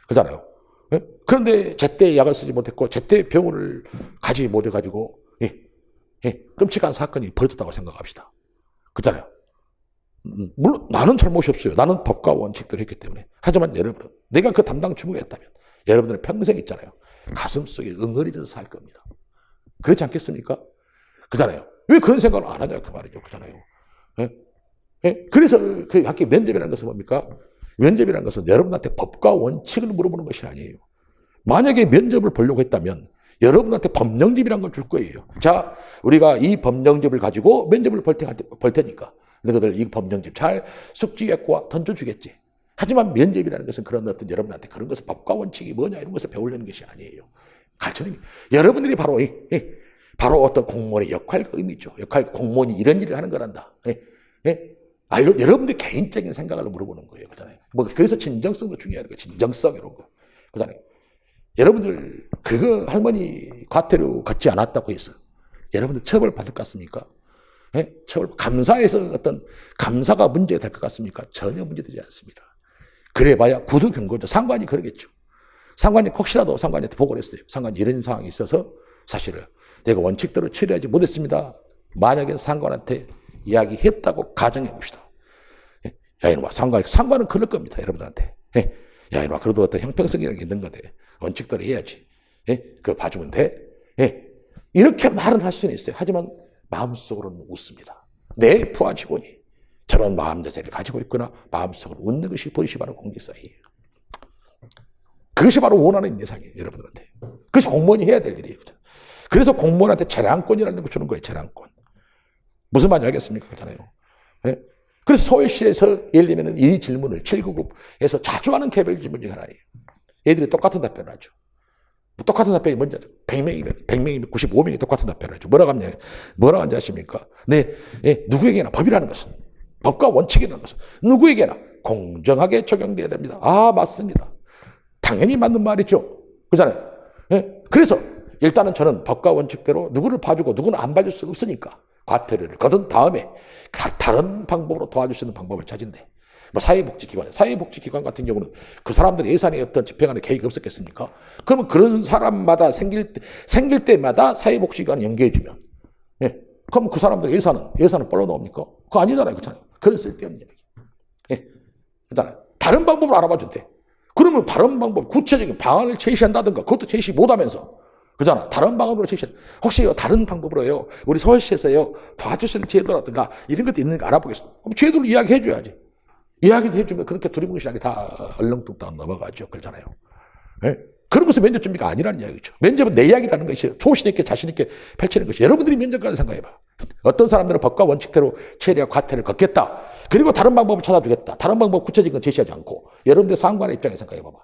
그잖아요. 예? 그런데 제때 약을 쓰지 못했고 제때 병원을 가지 못해가지고 끔찍한 사건이 벌어졌다고 생각합시다. 그잖아요. 물론 나는 잘못이 없어요. 나는 법과 원칙대로 했기 때문에. 하지만 여러분은 내가 그 담당 주무였다면 여러분들은 평생 있잖아요. 가슴속에 응어리져서 살 겁니다. 그렇지 않겠습니까? 그잖아요. 왜 그런 생각을 안 하냐 그 말이죠. 그잖아요. 예? 예? 그래서 그 학교 면접이라는 것은 뭡니까? 면접이라는 것은 여러분한테 법과 원칙을 물어보는 것이 아니에요. 만약에 면접을 보려고 했다면 여러분한테 법령집이라는 걸 줄 거예요. 자, 우리가 이 법령집을 가지고 면접을 볼 테니까 너희들 이 법령집 잘 숙지했고 던져주겠지. 하지만 면접이라는 것은 그런 어떤 여러분한테 그런 것을 법과 원칙이 뭐냐 이런 것을 배우려는 것이 아니에요. 가르쳐는 여러분들이 바로 바로 어떤 공무원의 역할과 의미죠. 공무원이 이런 일을 하는 거란다. 여러분들 개인적인 생각을 물어보는 거예요. 그잖아요. 그래서 진정성도 중요한 거예요. 진정성 이런 거. 그잖아요. 여러분들 그거 할머니 과태료 걷지 않았다고 해서 여러분들 처벌 받을 것 같습니까? 처벌 감사에서 어떤 감사가 문제될 것 같습니까? 전혀 문제되지 않습니다. 그래봐야 구두 경고죠. 상관이 그러겠죠. 상관이 혹시라도 상관한테 보고를 했어요. 상관이 이런 상황이 있어서 사실은 내가 원칙대로 처리하지 못했습니다. 만약에 상관한테 이야기했다고 가정해 봅시다. 야 이놈아 상관은 그럴 겁니다. 여러분한테. 야 이놈아 그래도 어떤 형평성이라는 게 있는 건데 원칙대로 해야지. 그거 봐주면 돼. 이렇게 말은 할 수는 있어요. 하지만 마음속으로는 웃습니다. 내 부하 직원이 저런 마음 자세를 가지고 있거나 마음속으로 웃는 것이 보이시 바로 공직사이에요. 그것이 바로 원하는 예상이에요. 여러분들한테. 그것이 공무원이 해야 될 일이에요. 그래서 공무원한테 재량권이라는 걸 주는 거예요. 재량권. 무슨 말인지 알겠습니까? 그렇잖아요. 그래서 서울시에서 예를 들면 이 질문을 7급에서 자주 하는 개별 질문이 하나예요. 얘들이 똑같은 답변을 하죠. 똑같은 답변이 뭔지 알죠? 100명이면 95명이 똑같은 답변을 하죠. 뭐라고 하는지 아십니까? 누구에게나 법이라는 것은, 법과 원칙이라는 것은 누구에게나 공정하게 적용돼야 됩니다. 아, 맞습니다. 당연히 맞는 말이죠. 그렇잖아요. 그래서 일단은 저는 법과 원칙대로 누구를 봐주고 누구는 안 봐줄 수 없으니까 과태료를 거둔 다음에 다른 방법으로 도와줄 수 있는 방법을 찾은데 사회복지기관 같은 경우는 그 사람들의 예산에 어떤 집행하는 계획이 없었겠습니까? 그러면 그런 사람마다 생길 때마다 사회복지기관을 연계해주면 그럼 그 사람들의 예산은 뻘로 나옵니까? 그거 아니잖아요. 그렇잖아요. 그런 쓸데없는 이야기. 그렇잖아요. 다른 방법을 알아봐 준대. 그러면 다른 방법, 구체적인 방안을 제시한다든가 그것도 제시 못하면서 그잖아. 다른 방법으로 제시한. 혹시 다른 방법으로요. 우리 서울시에서요. 도와줄 수 있는 제도라든가 이런 것도 있는가 알아보겠습니다. 그럼 제도를 이야기해 줘야지. 이야기도 해주면 그렇게 두리뭉실하게 다 얼렁뚱땅 넘어가죠. 그렇잖아요. 그런 것은 면접 준비가 아니라는 이야기죠. 면접은 내 이야기라는 것이 소신 있게 자신 있게 펼치는 것이. 여러분들이 면접관을 생각해봐. 어떤 사람들은 법과 원칙대로 처리와 과태료를 걷겠다. 그리고 다른 방법을 찾아주겠다. 다른 방법 구체적인 건 제시하지 않고 여러분들 상관의 입장에 생각해봐봐.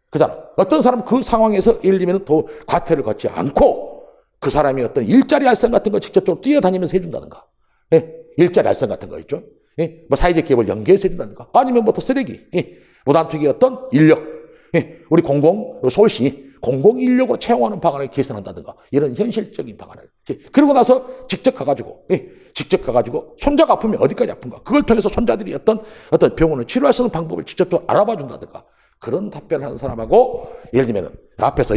그잖아. 어떤 사람은 그 상황에서 예를 들면 또 과태료를 걷지 않고 그 사람이 어떤 일자리 알선 같은 거 직접적으로 뛰어다니면서 해준다든가. 일자리 알선 같은 거 있죠. 사회적 기업을 연계해서 해준다든가. 아니면 더 쓰레기. 무단투기 어떤 인력. 우리 서울시 공공인력으로 채용하는 방안을 개선한다든가. 이런 현실적인 방안을. 그러고 나서 직접 가가지고 손자가 아프면 어디까지 아픈가. 그걸 통해서 손자들이 어떤 병원을 치료할 수 있는 방법을 직접적으로 알아봐 준다든가. 그런 답변을 하는 사람하고 예를 들면 앞에서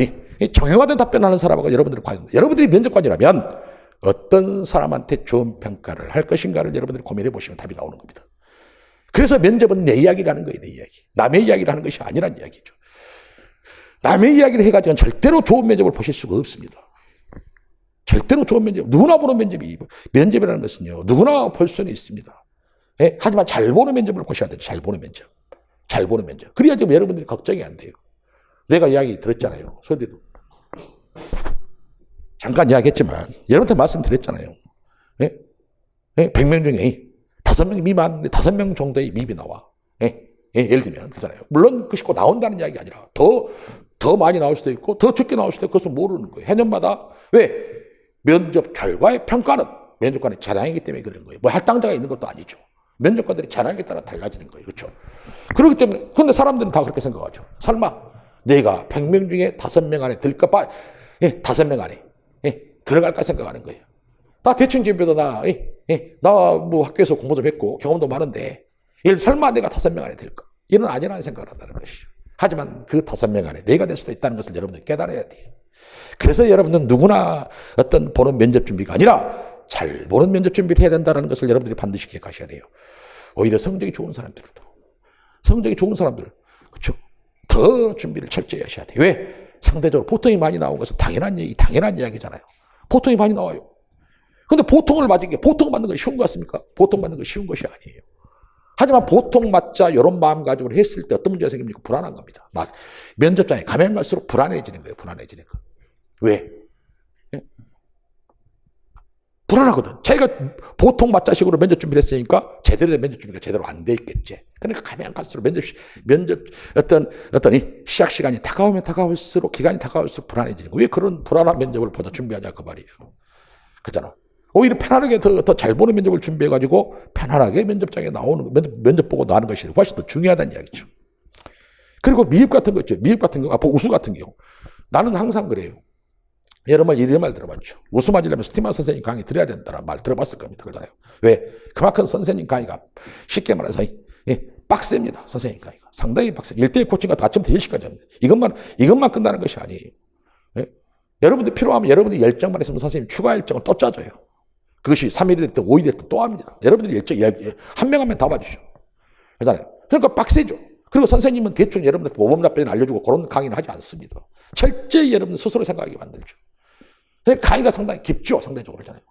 정형화된 답변을 하는 사람하고 여러분들이 면접관이라면 어떤 사람한테 좋은 평가를 할 것인가를 여러분들이 고민해 보시면 답이 나오는 겁니다. 그래서 면접은 내 이야기를 하는 거예요. 내 이야기. 남의 이야기를 하는 것이 아니란 이야기죠. 남의 이야기를 해가지고는 절대로 좋은 면접을 보실 수가 없습니다. 절대로 좋은 면접. 누구나 보는 면접이라는 것은요. 누구나 볼 수는 있습니다. 하지만 잘 보는 면접을 보셔야 돼요. 잘 보는 면접. 그래야 지금 여러분들이 걱정이 안 돼요. 내가 이야기 들었잖아요. 소대도. 잠깐 이야기했지만 여러분한테 말씀드렸잖아요. 100명 중에 5명 미만, 5명 정도의 미입이 나와. 예를 들면 그렇잖아요. 물론 그것이 꼭 나온다는 이야기가 아니라 더 많이 나올 수도 있고 더 적게 나올 수도 있고 그것은 모르는 거예요. 해년마다 왜? 면접 결과의 평가는 면접관의 자량이기 때문에 그런 거예요. 뭐 할당자가 있는 것도 아니죠. 면접관들이 자량에 따라 달라지는 거예요. 그렇죠? 그렇기 때문에 근데 사람들은 다 그렇게 생각하죠. 설마 내가 100명 중에 5명 안에 들까 봐 5명 안에 들어갈까 생각하는 거예요. 나 대충 집에도 나 뭐 학교에서 공부 좀 했고 경험도 많은데 설마 내가 5명 안에 들까? 이런 아니라는 생각을 한다는 것이죠. 하지만 그 5명 안에 내가 될 수도 있다는 것을 여러분들 깨달아야 돼요. 그래서 여러분들은 누구나 어떤 보는 면접 준비가 아니라 잘 보는 면접 준비를 해야 된다는 것을 여러분들이 반드시 기억하셔야 돼요. 오히려 성적이 좋은 사람들도 그렇죠? 더 준비를 철저히 하셔야 돼요. 왜? 상대적으로 보통이 많이 나온 것은 당연한 이야기잖아요. 보통이 많이 나와요. 근데 보통을 맞은 게 보통 맞는 건 쉬운 거 같습니까? 보통 맞는 건 쉬운 것이 아니에요. 하지만 보통 맞자 이런 마음가짐으로 했을 때 어떤 문제가 생깁니까? 불안한 겁니다. 막 면접장에 가면 갈수록 불안해지는 거예요. 불안해지는 거. 왜? 불안하거든. 자기가 보통 맞자식으로 면접 준비를 했으니까 제대로 된 면접 준비가 제대로 안 돼 있겠지. 그러니까 가면 갈수록 면접 어떤 이 시작 시간이 다가오면 다가올수록 기간이 다가올수록 불안해지는 거예요. 왜 그런 불안한 면접을 보다 준비하냐 그 말이에요. 그렇잖아. 오히려 편안하게 더 잘 보는 면접을 준비해가지고 편안하게 면접장에 나오는 면접 보고 나가는 것이 훨씬 더 중요하다는 이야기죠. 그리고 미흡 같은 거 있죠. 미흡 같은 거, 우수 같은 경우. 나는 항상 그래요. 여러분 이런 말 들어봤죠. 우수 맞으려면 스티마 선생님 강의 들어야 된다는 말 들어봤을 겁니다. 그러잖아요. 왜? 그만큼 선생님 강의가 쉽게 말해서 빡셉니다. 선생님 강의가. 상당히 빡셉니다. 1대1 코칭과 아침부터 10시까지 합니다. 이것만 끝나는 것이 아니에요. 여러분들 필요하면 여러분들이 열정만 있으면 선생님 추가 일정을 또 짜줘요. 그것이 3일이 됐든 5일이 됐든 또 합니다. 여러분들이 한 명 한 명 다 봐주죠. 그러잖아요. 그러니까 빡세죠. 그리고 선생님은 대충 여러분들한테 모범 답변을 알려주고 그런 강의는 하지 않습니다. 철저히 여러분 스스로 생각하게 만들죠. 강의가 상당히 깊죠. 상대적으로 그러잖아요.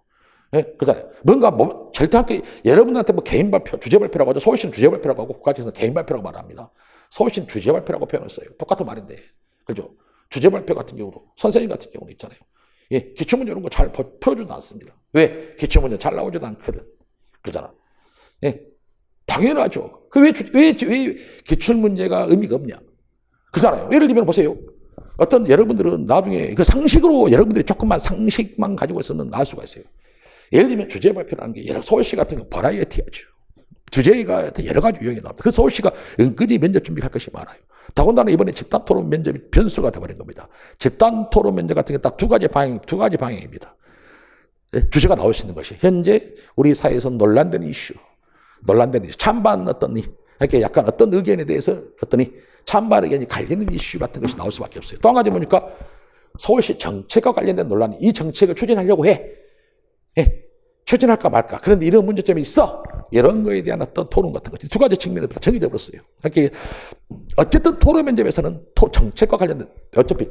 그러잖아요. 뭔가 절대 함께 여러분한테 뭐 개인 발표, 주제 발표라고 하죠. 서울시는 주제 발표라고 하고 국가직에서는 개인 발표라고 말합니다. 서울시는 주제 발표라고 표현을 써요. 똑같은 말인데. 그죠? 주제 발표 같은 경우도 선생님 같은 경우는 있잖아요. 기출문제 이런 거 잘 풀어주지도 않습니다. 왜? 기출문제 잘 나오지도 않거든. 그러잖아. 당연하죠. 왜 기출문제가 의미가 없냐? 그잖아요. 예를 들면 보세요. 어떤 여러분들은 나중에 그 상식으로 여러분들이 조금만 상식만 가지고 있으면 나을 수가 있어요. 예를 들면 주제 발표라는 게 서울시 같은 거 버라이어티하죠. 주제가 여러 가지 유형이 나옵니다. 그래서 서울시가 은근히 면접 준비할 것이 많아요. 더군다나 이번에 집단 토론 면접이 변수가 되어버린 겁니다. 집단 토론 면접 같은 게 딱 두 가지 방향입니다. 주제가 나올 수 있는 것이 현재 우리 사회에서 논란되는 이슈, 찬반 이렇게 약간 어떤 의견에 대해서 찬반 의견이 갈리는 이슈 같은 것이 나올 수밖에 없어요. 또 한 가지 보니까 서울시 정책과 관련된 논란이 이 정책을 추진하려고 해. 추진할까 말까. 그런데 이런 문제점이 있어. 이런 거에 대한 어떤 토론 같은 것이 두 가지 측면에서 다 정해져 버렸어요. 그러니까 어쨌든 토론 면접에서는 정책과 관련된 어차피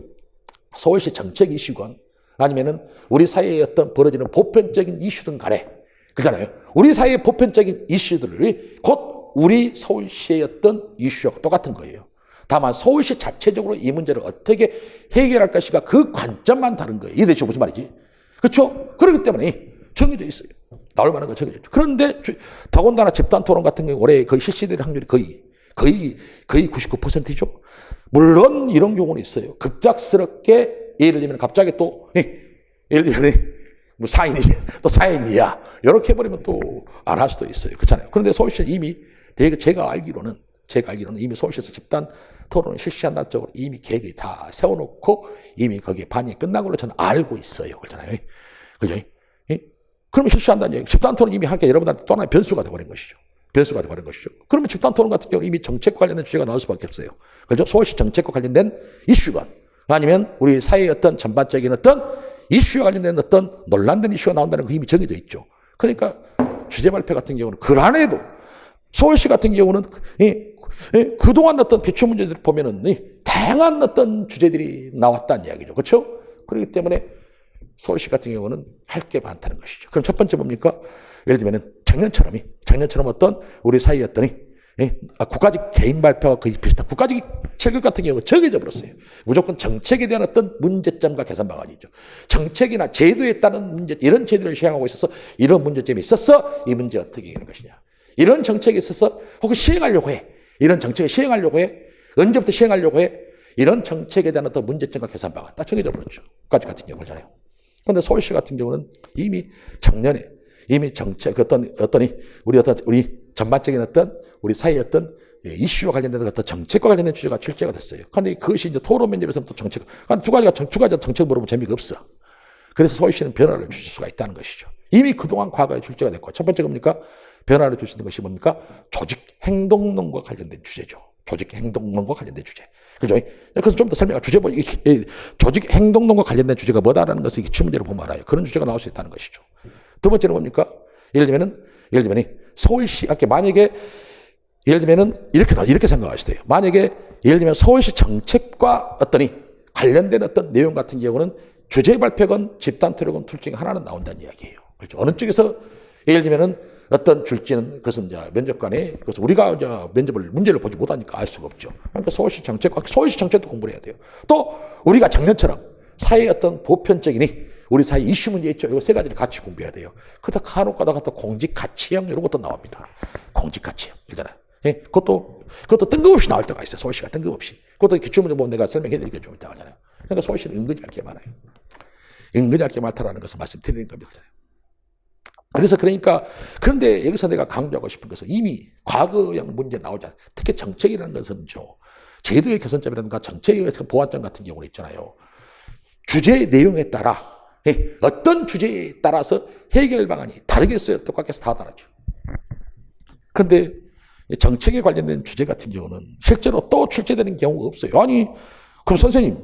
서울시 정책 이슈건 아니면은 우리 사회에 어떤 벌어지는 보편적인 이슈든 간에 그렇잖아요. 우리 사회의 보편적인 이슈들을 곧 우리 서울시의 어떤 이슈와 똑같은 거예요. 다만 서울시 자체적으로 이 문제를 어떻게 해결할 것인가 그 관점만 다른 거예요. 이해되죠? 무슨 말이지? 그렇죠? 그렇기 때문에 정해져 있어요. 나올 만한 거 정해져 있죠. 그런데 더군다나 집단 토론 같은 경우 올해 거의 실시될 확률이 거의 99%죠. 물론 이런 경우는 있어요. 급작스럽게 예를 들면 갑자기 또 예를 들면 뭐 사인이야. 이렇게 해버리면 또 안 할 수도 있어요. 그렇잖아요. 그런데 서울시는 이미 제가 알기로는 이미 서울시에서 집단 토론을 실시한다는 쪽으로 이미 계획이 다 세워놓고 이미 거기에 반영이 끝난 걸로 저는 알고 있어요. 그렇잖아요. 그죠? 그러면 실시한다는 얘기. 집단 토론 이미 함께 여러분한테 또 하나의 변수가 되어버린 것이죠. 그러면 집단 토론 같은 경우 이미 정책과 관련된 주제가 나올 수밖에 없어요. 그렇죠? 서울시 정책과 관련된 이슈가 아니면 우리 사회의 어떤 전반적인 어떤 이슈와 관련된 어떤 논란된 이슈가 나온다는 거 이미 정해져 있죠. 그러니까 주제 발표 같은 경우는 그 안에도 서울시 같은 경우는 그동안 어떤 기출문제들을 보면은 다양한 어떤 주제들이 나왔다는 이야기죠. 그렇죠? 그렇기 때문에 서울시 같은 경우는 할 게 많다는 것이죠. 그럼 첫 번째 뭡니까? 예를 들면은 작년처럼 어떤 우리 사회의 어떤 국가직 개인 발표와 거의 비슷한 국가직 체급 같은 경우는 정해져 버렸어요. 무조건 정책에 대한 어떤 문제점과 개선 방안이죠. 정책이나 제도에 따른 문제, 이런 제도를 시행하고 있어서 이런 문제점이 있었어. 이 문제 어떻게 하는 것이냐. 이런 정책이 있어서 혹시 시행하려고 해. 이런 정책을 시행하려고 해. 언제부터 시행하려고 해. 이런 정책에 대한 어떤 문제점과 개선 방안 딱 정해져 버렸죠. 국가직 같은 경우잖아요. 그런데 서울시 같은 경우는 이미 작년에 이미 정책, 우리 전반적인 우리 사회의 이슈와 관련된 정책과 관련된 주제가 출제가 됐어요. 그런데 그것이 이제 토론 면접에서는 또 정책, 두 가지 정책 물어보면 재미가 없어. 그래서 서울시는 변화를 주실 수가 있다는 것이죠. 이미 그동안 과거에 출제가 됐고, 첫 번째 뭡니까? 변화를 줄 수 있는 것이 뭡니까? 조직 행동론과 관련된 주제죠. 조직 행동론과 관련된 주제. 그죠? 그래서 좀 더 설명할 주제 보니 조직 행동론과 관련된 주제가 뭐다라는 것을 기출문제로 보면 알아요. 그런 주제가 나올 수 있다는 것이죠. 두 번째는 뭡니까? 예를 들면 서울시, 만약에 예를 들면은 이렇게 생각하시대요. 만약에 예를 들면 서울시 정책과 관련된 내용 같은 경우는 주제 발표건 집단 토론건 둘 중에 하나는 나온다는 이야기예요. 그렇죠? 어느 쪽에서 예를 들면은 줄지는 그것은 이제 면접관에 그래서 우리가 이제 문제를 보지 못하니까 알 수가 없죠. 그러니까 서울시 정책도 공부를 해야 돼요. 또 우리가 작년처럼 사회의 보편적인 우리 사회 이슈 문제 있죠. 이 세 가지를 같이 공부해야 돼요. 그러다 간혹 가다가 또 공직 가치형 이런 것도 나옵니다. 공직 가치형 일단은. 예, 그것도 뜬금없이 나올 때가 있어요. 서울시가 뜬금없이. 그것도 기출문제 보면 내가 설명해 드리게 좀 이따 하잖아요. 그러니까 서울시는 은근히 할 게 많아요. 은근히 할 게 많다라는 것을 말씀드리는 겁니다. 그런데 여기서 내가 강조하고 싶은 것은 이미 과거형 문제 나오지 않아요. 특히 정책이라는 것은 제도의 개선점이라든가 정책의 보완점 같은 경우는 있잖아요. 주제 내용에 따라 어떤 주제에 따라서 해결 방안이 다르겠어요? 똑같겠어? 다 다르죠. 그런데 정책에 관련된 주제 같은 경우는 실제로 또 출제되는 경우가 없어요. 그럼 선생님,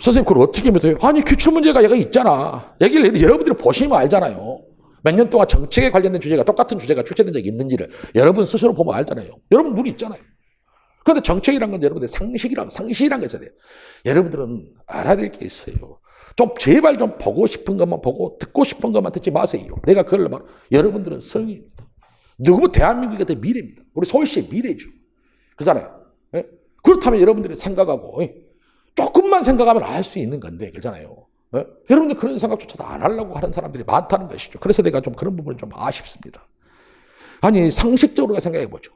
선생님 그걸 어떻게 믿어요? 기출문제가 여기 있잖아. 여기를 여러분들이 보시면 알잖아요. 몇 년 동안 정책에 관련된 주제가 똑같은 주제가 출제된 적이 있는지를 여러분 스스로 보면 알잖아요. 여러분 눈이 있잖아요. 그런데 정책이란 건 여러분들 상식이란 게 있어야 돼요. 여러분들은 알아야 될 게 있어요. 제발 보고 싶은 것만 보고 듣고 싶은 것만 듣지 마세요. 내가 그걸 말하면 여러분들은 성인입니다. 누구 대한민국의 미래입니다. 우리 서울시의 미래죠. 그렇잖아요. 예? 그렇다면 여러분들이 생각하고 조금만 생각하면 알 수 있는 건데 그렇잖아요. 예? 여러분들 그런 생각조차도 안 하려고 하는 사람들이 많다는 것이죠. 그래서 내가 그런 부분이 아쉽습니다. 상식적으로 생각해 보죠.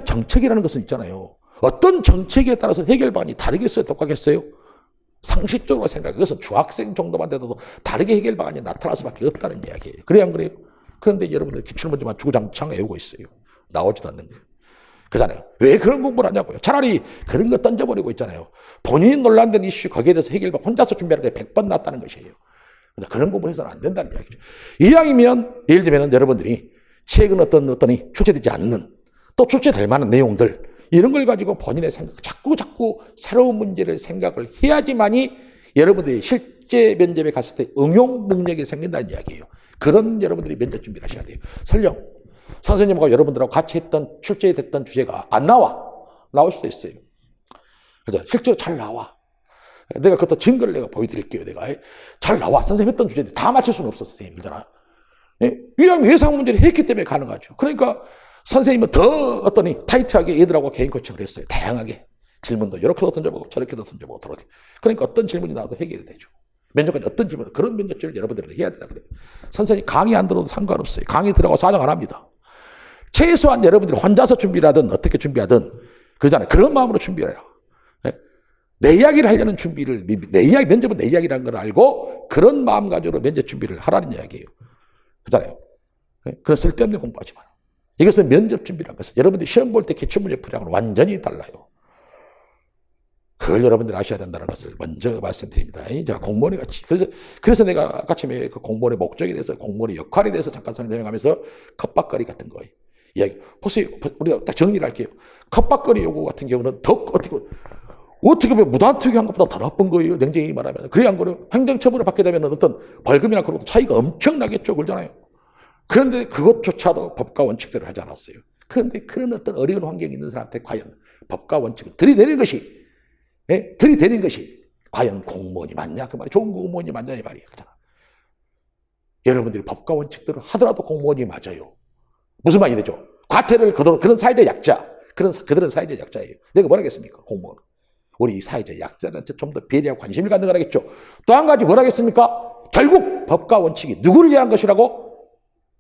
정책이라는 것은 있잖아요. 어떤 정책에 따라서 해결 방안이 다르겠어요? 똑같겠어요? 상식적으로 생각해. 그것은 중학생 정도만 돼도 다르게 해결 방안이 나타날 수밖에 없다는 이야기예요. 그래요, 안 그래요? 그런데 여러분들 기출문제만 주구장창 외우고 있어요. 나오지도 않는 거예요. 그잖아요. 왜 그런 공부를 하냐고요. 차라리 그런 거 던져버리고 있잖아요. 본인이 논란된 이슈 거기에 대해서 해결방 혼자서 준비하는 게 100번 낫다는 것이에요. 그런 공부를 해서는 안 된다는 이야기죠. 이왕이면 예를 들면 여러분들이 최근 어떤 출제되지 않는 또 출제될 만한 내용들 이런 걸 가지고 본인의 생각 자꾸 새로운 문제를 생각을 해야지만이 여러분들이 실제 면접에 갔을 때 응용 능력이 생긴다는 이야기예요. 그런 여러분들이 면접 준비를 하셔야 돼요. 설령 선생님하고 여러분들하고 같이 출제됐던 주제가 안 나올 수도 있어요. 그죠? 실제로 잘 나와. 내가 그것도 증거를 내가 보여드릴게요. 내가 잘 나와. 선생님 했던 주제인데 다 맞출 수는 없었어, 선생님이잖아. 왜냐하면 예상 문제를 했기 때문에 가능하죠. 그러니까 선생님은 더 타이트하게 얘들하고 개인 코칭을 했어요. 다양하게 질문도 이렇게도 던져보고 저렇게도 던져보고 들어오게. 그러니까 어떤 질문이 나와도 해결이 되죠. 면접관이 어떤 질문, 그런 면접질을 여러분들은 해야 된다 그래요. 선생님 강의 안 들어도 상관없어요. 강의 들어가고 사정 안 합니다. 최소한 여러분들이 혼자서 준비를 하든 어떻게 준비하든 그러잖아요. 그런 마음으로 준비를 해요. 내 이야기를 하려는 준비를, 면접은 내 이야기라는 걸 알고 그런 마음가짐으로 면접 준비를 하라는 이야기예요. 그렇잖아요. 그런 쓸데없는 공부하지 마요. 이것은 면접 준비라는 것은 여러분들이 시험 볼 때 기출문제 풀이하고는 완전히 달라요. 그걸 여러분들이 아셔야 된다는 것을 먼저 말씀드립니다. 제가 공무원이 같이. 그래서 내가 아까 처음에 그 공무원의 목적에 대해서, 공무원의 역할에 대해서 잠깐 설명하면서 컵박거리 같은 거 이야기. 보세요. 우리가 딱 정리를 할게요. 컵박거리 요구 같은 경우는 더 어떻게 보면 무단투기한 것보다 더 나쁜 거예요. 냉정히 말하면. 그래 안 그래요? 행정처분을 받게 되면 어떤 벌금이나 그런 것도 차이가 엄청나겠죠. 그러잖아요. 그런데 그것조차도 법과 원칙대로 하지 않았어요. 그런데 그런 어떤 어려운 환경에 있는 사람한테 과연 법과 원칙을 들이대는 것이 과연 공무원이 맞냐? 그 말이 좋은 공무원이 맞냐? 이 말이에요. 그렇잖아. 여러분들이 법과 원칙대로 하더라도 공무원이 맞아요. 무슨 말이 되죠? 과태료를 거두는 그런 사회적 약자. 그들은 사회적 약자예요. 내가 뭐라 하겠습니까? 공무원. 우리 사회적 약자한테 좀 더 배려하고 관심을 갖는 거라겠죠. 또 한 가지 뭐라 하겠습니까? 결국 법과 원칙이 누구를 위한 것이라고?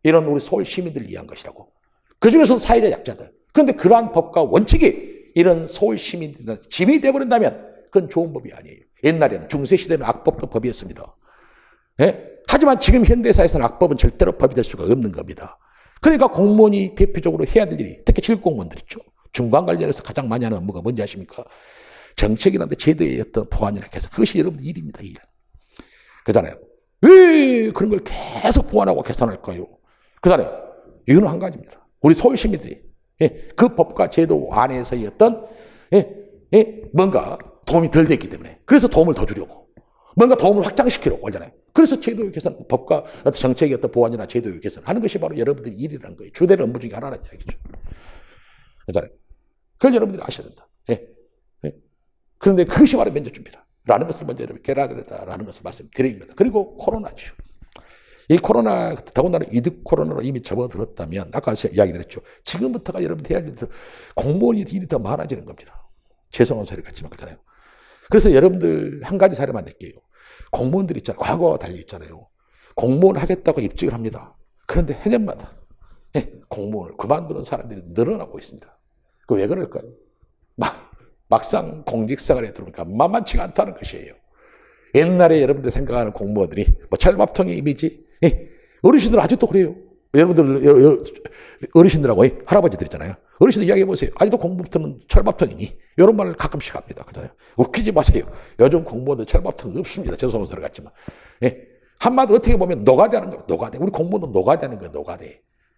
이런 우리 서울 시민들을 위한 것이라고. 그중에서 사회적 약자들. 그런데 그러한 법과 원칙이 이런 서울 시민들한테 짐이 되어버린다면 그건 좋은 법이 아니에요. 옛날에는 중세시대는 악법도 법이었습니다. 예? 하지만 지금 현대사에서는 악법은 절대로 법이 될 수가 없는 겁니다. 그러니까 공무원이 대표적으로 해야 될 일이, 특히 실공무원들 있죠. 중간 관련해서 가장 많이 하는 업무가 뭔지 아십니까? 정책이라든지 제도의 어떤 보완이라 해서 그것이 여러분들 일입니다. 일. 그잖아요. 왜 그런 걸 계속 보완하고 개선할까요? 그잖아요. 이유는 한 가지입니다. 우리 서울 시민들이 그 법과 제도 안에서의 어떤 뭔가 도움이 덜 됐기 때문에, 그래서 도움을 더 주려고, 뭔가 도움을 확장시키려고 하잖아요. 그래서 제도의 개선, 법과 어떤 정책의 어떤 보완이나 제도의 개선하는 것이 바로 여러분들의 일이라는 거예요. 주된 업무 중에 하나라는 이야기죠. 그잖아요. 그걸 여러분들이 아셔야 된다. 그런데 그것이 바로 면접줍니다. 라는 것을 먼저 여러분 깨달아야 된다라는 것을 말씀드립니다. 그리고 코로나죠. 이 코로나, 더군다나 위드 코로나로 이미 접어들었다면, 아까 이야기 드렸죠. 지금부터가 여러분들 해야 될 공무원이 일이 더 많아지는 겁니다. 죄송한 소리 같지만 그렇잖아요. 그래서 여러분들 한 가지 사례만 낼게요. 공무원들 있잖아요. 과거와 달리 있잖아요. 공무원 하겠다고 입직을 합니다. 그런데 해년마다 공무원을 그만두는 사람들이 늘어나고 있습니다. 그 왜 그럴까요? 막상 공직생활에 들어오니까 만만치가 않다는 것이에요. 옛날에 여러분들 생각하는 공무원들이 뭐 철밥통의 이미지, 어르신들 아직도 그래요. 여러분들 어르신들하고 할아버지들 있잖아요. 어르신들 이야기해 보세요. 아직도 공무원들은 철밥통이니 이런 말을 가끔씩 합니다. 그잖아요. 웃기지 마세요. 요즘 공무원들 철밥통 없습니다. 죄송한 소리 같지만, 한마디 어떻게 보면 노가다는 거예요. 노가다. 우리 공무원은 노가다는 거예요. 노가다.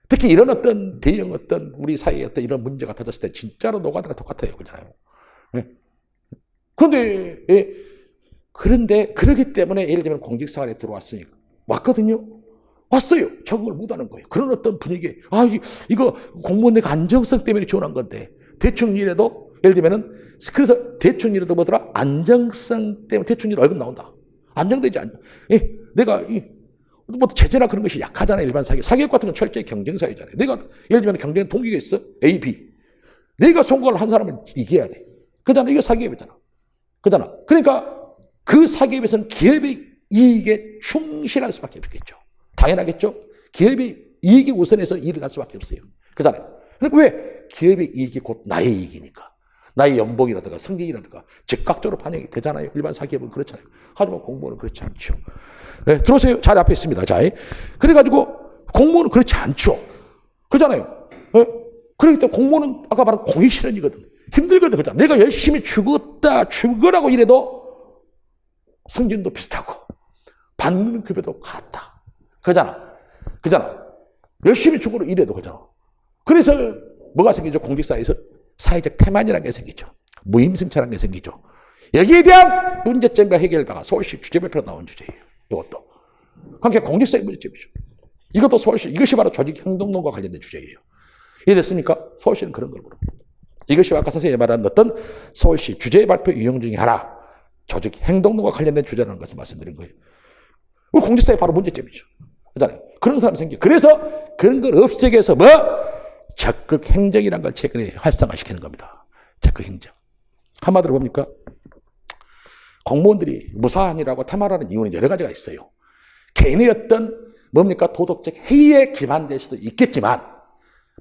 특히 이런 어떤 대형 어떤 우리 사회에 어떤 이런 문제가 터졌을 때 진짜로 노가다랑 똑같아요. 그잖아요. 그런데 그러기 때문에 예를 들면 공직생활에 들어왔으니까 왔거든요. 왔어요. 적응을 못하는 거예요. 그런 어떤 분위기에 이거 공무원 내가 안정성 때문에 지원한 건데 대충 일해도 예를 들면은 그래서 대충 일해도 뭐더라? 안정성 때문에 대충 일 월급 나온다. 안정되지 않죠. 내가 뭐 제재나 그런 것이 약하잖아요. 일반 사기업. 사기업 같은 건 철저히 경쟁사회잖아요. 내가 예를 들면 경쟁 동기가 있어. A, B. 내가 성공을 한 사람을 이겨야 돼. 그잖아. 이거 사기업이잖아. 그잖아. 그러니까 그 사기업에서는 기업의 이익에 충실할 수밖에 없겠죠. 당연하겠죠. 기업의 이익이 우선해서 일을 할 수밖에 없어요. 그잖아요. 그러니까 왜? 기업의 이익이 곧 나의 이익이니까. 나의 연봉이라든가 승진이라든가 즉각적으로 반영이 되잖아요. 일반 사기업은 그렇잖아요. 하지만 공무원은 그렇지 않죠. 들어오세요. 자리 앞에 있습니다. 자, 그래가지고 공무원은 그렇지 않죠. 그렇잖아요. 그렇기 때문에 공무원은 아까 말한 공익실현이거든. 힘들거든. 그렇잖아. 내가 열심히 죽으라고 이래도 승진도 비슷하고 받는 급여도 같다. 그잖아. 열심히 죽으러 일해도 그잖아. 그래서 뭐가 생기죠? 공직사회에서 사회적 태만이라는 게 생기죠. 무임승차라는 게 생기죠. 여기에 대한 문제점과 해결 방안, 서울시 주제발표로 나온 주제예요. 이것도. 그러니까 공직사회 문제점이죠. 이것도 서울시, 이것이 바로 조직행동론과 관련된 주제예요. 이해됐습니까? 서울시는 그런 걸 물어봅니다. 이것이 아까 선생님이 말한 어떤 서울시 주제발표 유형 중에 하나, 조직행동론과 관련된 주제라는 것을 말씀드린 거예요. 공직사회 바로 문제점이죠. 그잖아요. 그런 사람이 생겨. 그래서 그런 걸 없애기 위해서 적극 행정이라는 걸 최근에 활성화시키는 겁니다. 적극 행정. 한마디로 뭡니까? 공무원들이 무사한이라고 탐하라는 이유는 여러 가지가 있어요. 개인의 어떤 도덕적 해이에 기반될 수도 있겠지만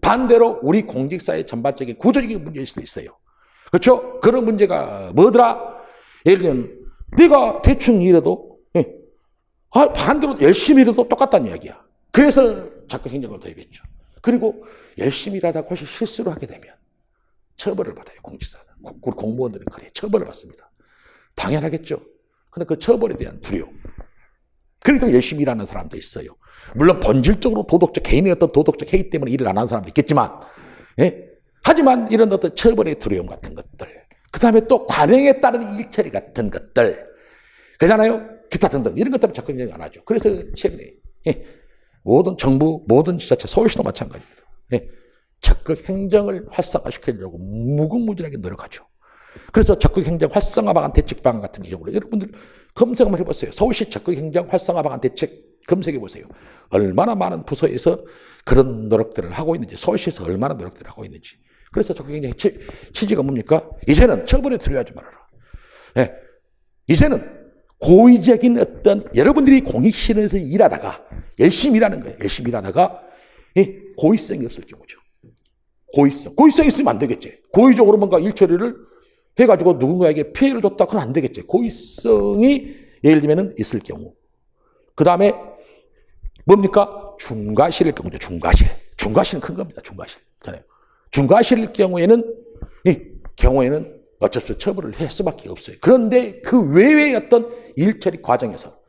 반대로 우리 공직사회 전반적인 구조적인 문제일 수도 있어요. 그렇죠? 그런 문제가 뭐더라? 예를 들면 내가 대충 일해도 반대로 열심히 일해도 똑같다는 이야기야. 그래서 적극 행정을 도입했죠. 그리고 열심히 일하다가 혹시 실수를 하게 되면 처벌을 받아요. 공직사는. 우리 공무원들은 그래 처벌을 받습니다. 당연하겠죠. 근데 그 처벌에 대한 두려움. 그래서 열심히 일하는 사람도 있어요. 물론 본질적으로 개인의 어떤 도덕적 해이 때문에 일을 안 하는 사람도 있겠지만, 하지만 이런 어떤 처벌의 두려움 같은 것들, 그 다음에 또 관행에 따른 일처리 같은 것들, 그렇잖아요. 기타 등등 이런 것 때문에 적극 행정 안 하죠. 그래서 최근에 모든 정부, 모든 지자체, 서울시도 마찬가지입니다. 적극 행정을 활성화시키려고 무궁무진하게 노력하죠. 그래서 적극 행정 활성화 방안 대책 방안 같은 경우를 여러분들 검색 한번 해보세요. 서울시 적극 행정 활성화 방안 대책 검색해 보세요. 얼마나 많은 부서에서 그런 노력들을 하고 있는지, 서울시에서 얼마나 노력들을 하고 있는지. 그래서 적극 행정의 취지가 뭡니까? 이제는 처벌에 두려워하지 말아라. 이제는 고의적인 어떤 여러분들이 공익실현에서 일하다가 열심히 일하는 거예요. 열심히 일하다가 고의성이 없을 경우죠. 고의성이 있으면 안 되겠지. 고의적으로 뭔가 일처리를 해가지고 누군가에게 피해를 줬다. 그건 안 되겠지. 고의성이 예를 들면 있을 경우. 그 다음에 뭡니까? 중과실일 경우죠. 중과실. 중과실은 큰 겁니다. 중과실. 중과실일 경우에는 어쩔 수 없이 처벌을 할 수밖에 없어요. 그런데 그 외의 어떤 일처리 과정에서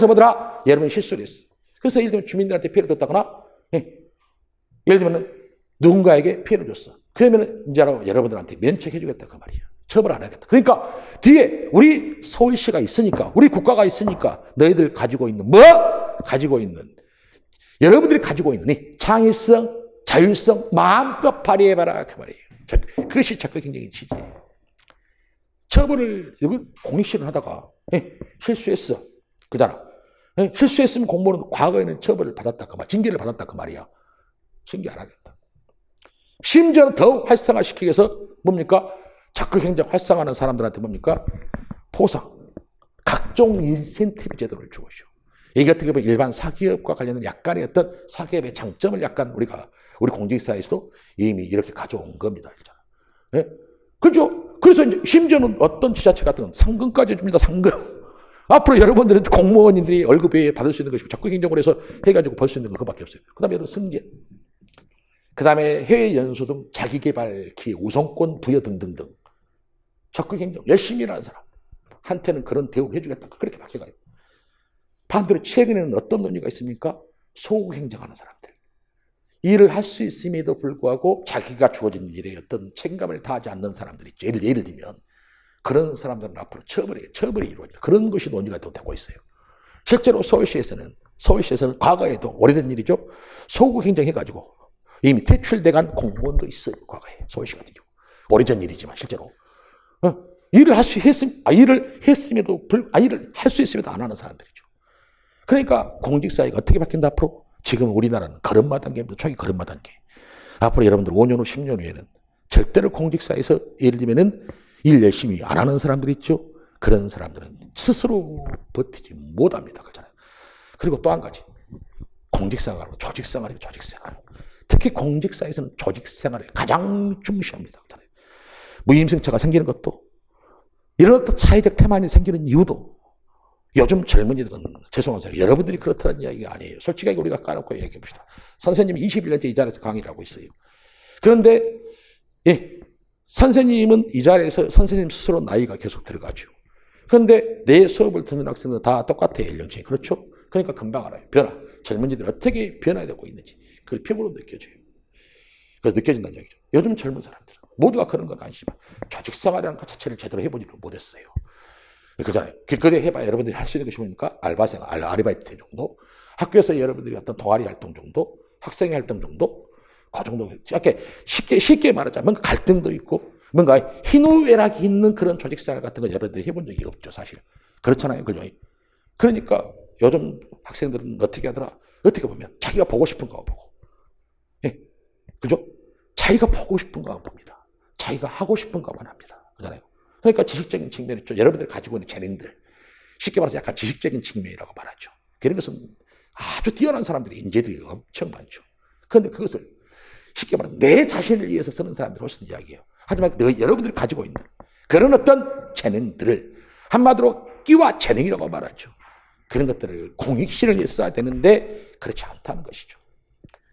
뭐더라? 여러분이 실수를 했어. 그래서 예를 들면 주민들한테 피해를 줬다거나, 예를 들면 누군가에게 피해를 줬어. 그러면 이제 여러분들한테 면책해주겠다 그 말이야. 처벌 안 하겠다. 그러니까 뒤에 우리 서울시가 있으니까, 우리 국가가 있으니까 너희들 가지고 있는 여러분들이 가지고 있는 이 창의성, 자율성 마음껏 발휘해봐라 그 말이에요. 그것이 적극 행정의 취지예요. 처벌을 공익실을 하다가 실수했어. 그잖아. 실수했으면 공무원은 과거에는 처벌을 받았다 그 말, 징계를 받았다 그 말이야. 징계 안 하겠다. 심지어는 더욱 활성화시키기 위해서 뭡니까? 적극 행정 활성화하는 사람들한테 뭡니까? 포상, 각종 인센티브 제도를 주고요. 이게 어떻게 보면 일반 사기업과 관련된 약간의 어떤 사기업의 장점을 약간 우리 공직사회에서도 이미 이렇게 가져온 겁니다. 예? 그죠? 그래서 이제 심지어는 어떤 지자체 같은 건 상금까지 줍니다. 상금. 앞으로 여러분들은 공무원인들이 월급 외에 받을 수 있는 것이 적극 행정으로 해서 해가지고 벌 수 있는 건 그거밖에 없어요. 그 다음에 여러분 승진. 그 다음에 해외 연수 등 자기개발 기회 우선권 부여 등등등. 적극 행정 열심히 일하는 사람 한테는 그런 대우를 해주겠다. 그렇게 바뀌어가요. 반대로 최근에는 어떤 논의가 있습니까? 소극 행정하는 사람들. 일을 할 수 있음에도 불구하고 자기가 주어진 일에 어떤 책임감을 다하지 않는 사람들 있죠. 예를 들면 그런 사람들은 앞으로 처벌이 이루어집니다. 그런 것이 논의가 되고 있어요. 실제로 서울시에서는 과거에도 오래된 일이죠. 소극 행정해가지고 이미 퇴출돼간 공무원도 있어요. 과거에 서울시 같은 경우. 오래전 일이지만 실제로 일을 할 수 있음에도 안 하는 사람들이죠. 그러니까 공직사회가 어떻게 바뀐다 앞으로? 지금 우리나라는 걸음마 단계입니다. 초기 걸음마 단계. 앞으로 여러분들 5년 후, 10년 후에는 절대로 공직사회에서 예를 들면은 일 열심히 안 하는 사람들 있죠. 그런 사람들은 스스로 버티지 못합니다. 그렇잖아요. 그리고 또 한 가지. 공직생활하고 조직생활이에요. 조직생활. 특히 공직사회에서는 조직생활을 가장 중시합니다. 그렇잖아요. 무임승차가 생기는 것도 이런 어떤 사회적 태만이 생기는 이유도 요즘 젊은이들은 죄송한 소리 여러분들이 그렇다는 이야기가 아니에요. 솔직하게 우리가 까놓고 얘기해 봅시다. 선생님이 21년째 이 자리에서 강의를 하고 있어요. 그런데 선생님은 이 자리에서 선생님 스스로 나이가 계속 들어가죠. 그런데 내 수업을 듣는 학생들은 다 똑같아요. 연령층이. 그렇죠? 그러니까 금방 알아요. 변화. 젊은이들이 어떻게 변화되고 있는지 그걸 피부로 느껴져요. 그래서 느껴진다는 얘기죠. 요즘 젊은 사람들은 모두가 그런 건 아니지만 조직생활이라는 것 자체를 제대로 해보지는 못했어요. 그잖아요. 그대 해봐야 여러분들이 할 수 있는 것이 뭡니까? 알바생활, 아르바이트 정도, 학교에서 여러분들이 어떤 동아리 활동 정도, 학생 활동 정도, 그 정도. 이렇게 쉽게 말하자면 뭔가 갈등도 있고, 뭔가 희노애락이 있는 그런 조직생활 같은 거 여러분들이 해본 적이 없죠, 사실. 그렇잖아요, 그죠? 그러니까 요즘 학생들은 어떻게 하더라? 어떻게 보면 자기가 보고 싶은 거만 보고, 그죠? 자기가 보고 싶은 거만 봅니다. 자기가 하고 싶은 거만 합니다. 그잖아요. 그러니까 지식적인 측면 있죠. 여러분들이 가지고 있는 재능들. 쉽게 말해서 약간 지식적인 측면이라고 말하죠. 그런 것은 아주 뛰어난 사람들이, 인재들이 엄청 많죠. 그런데 그것을 쉽게 말하면 내 자신을 위해서 쓰는 사람들이 훨씬 이야기해요. 하지만 여러분들이 가지고 있는 그런 어떤 재능들을 한마디로 끼와 재능이라고 말하죠. 그런 것들을 공익실을 위해서 써야 되는데 그렇지 않다는 것이죠.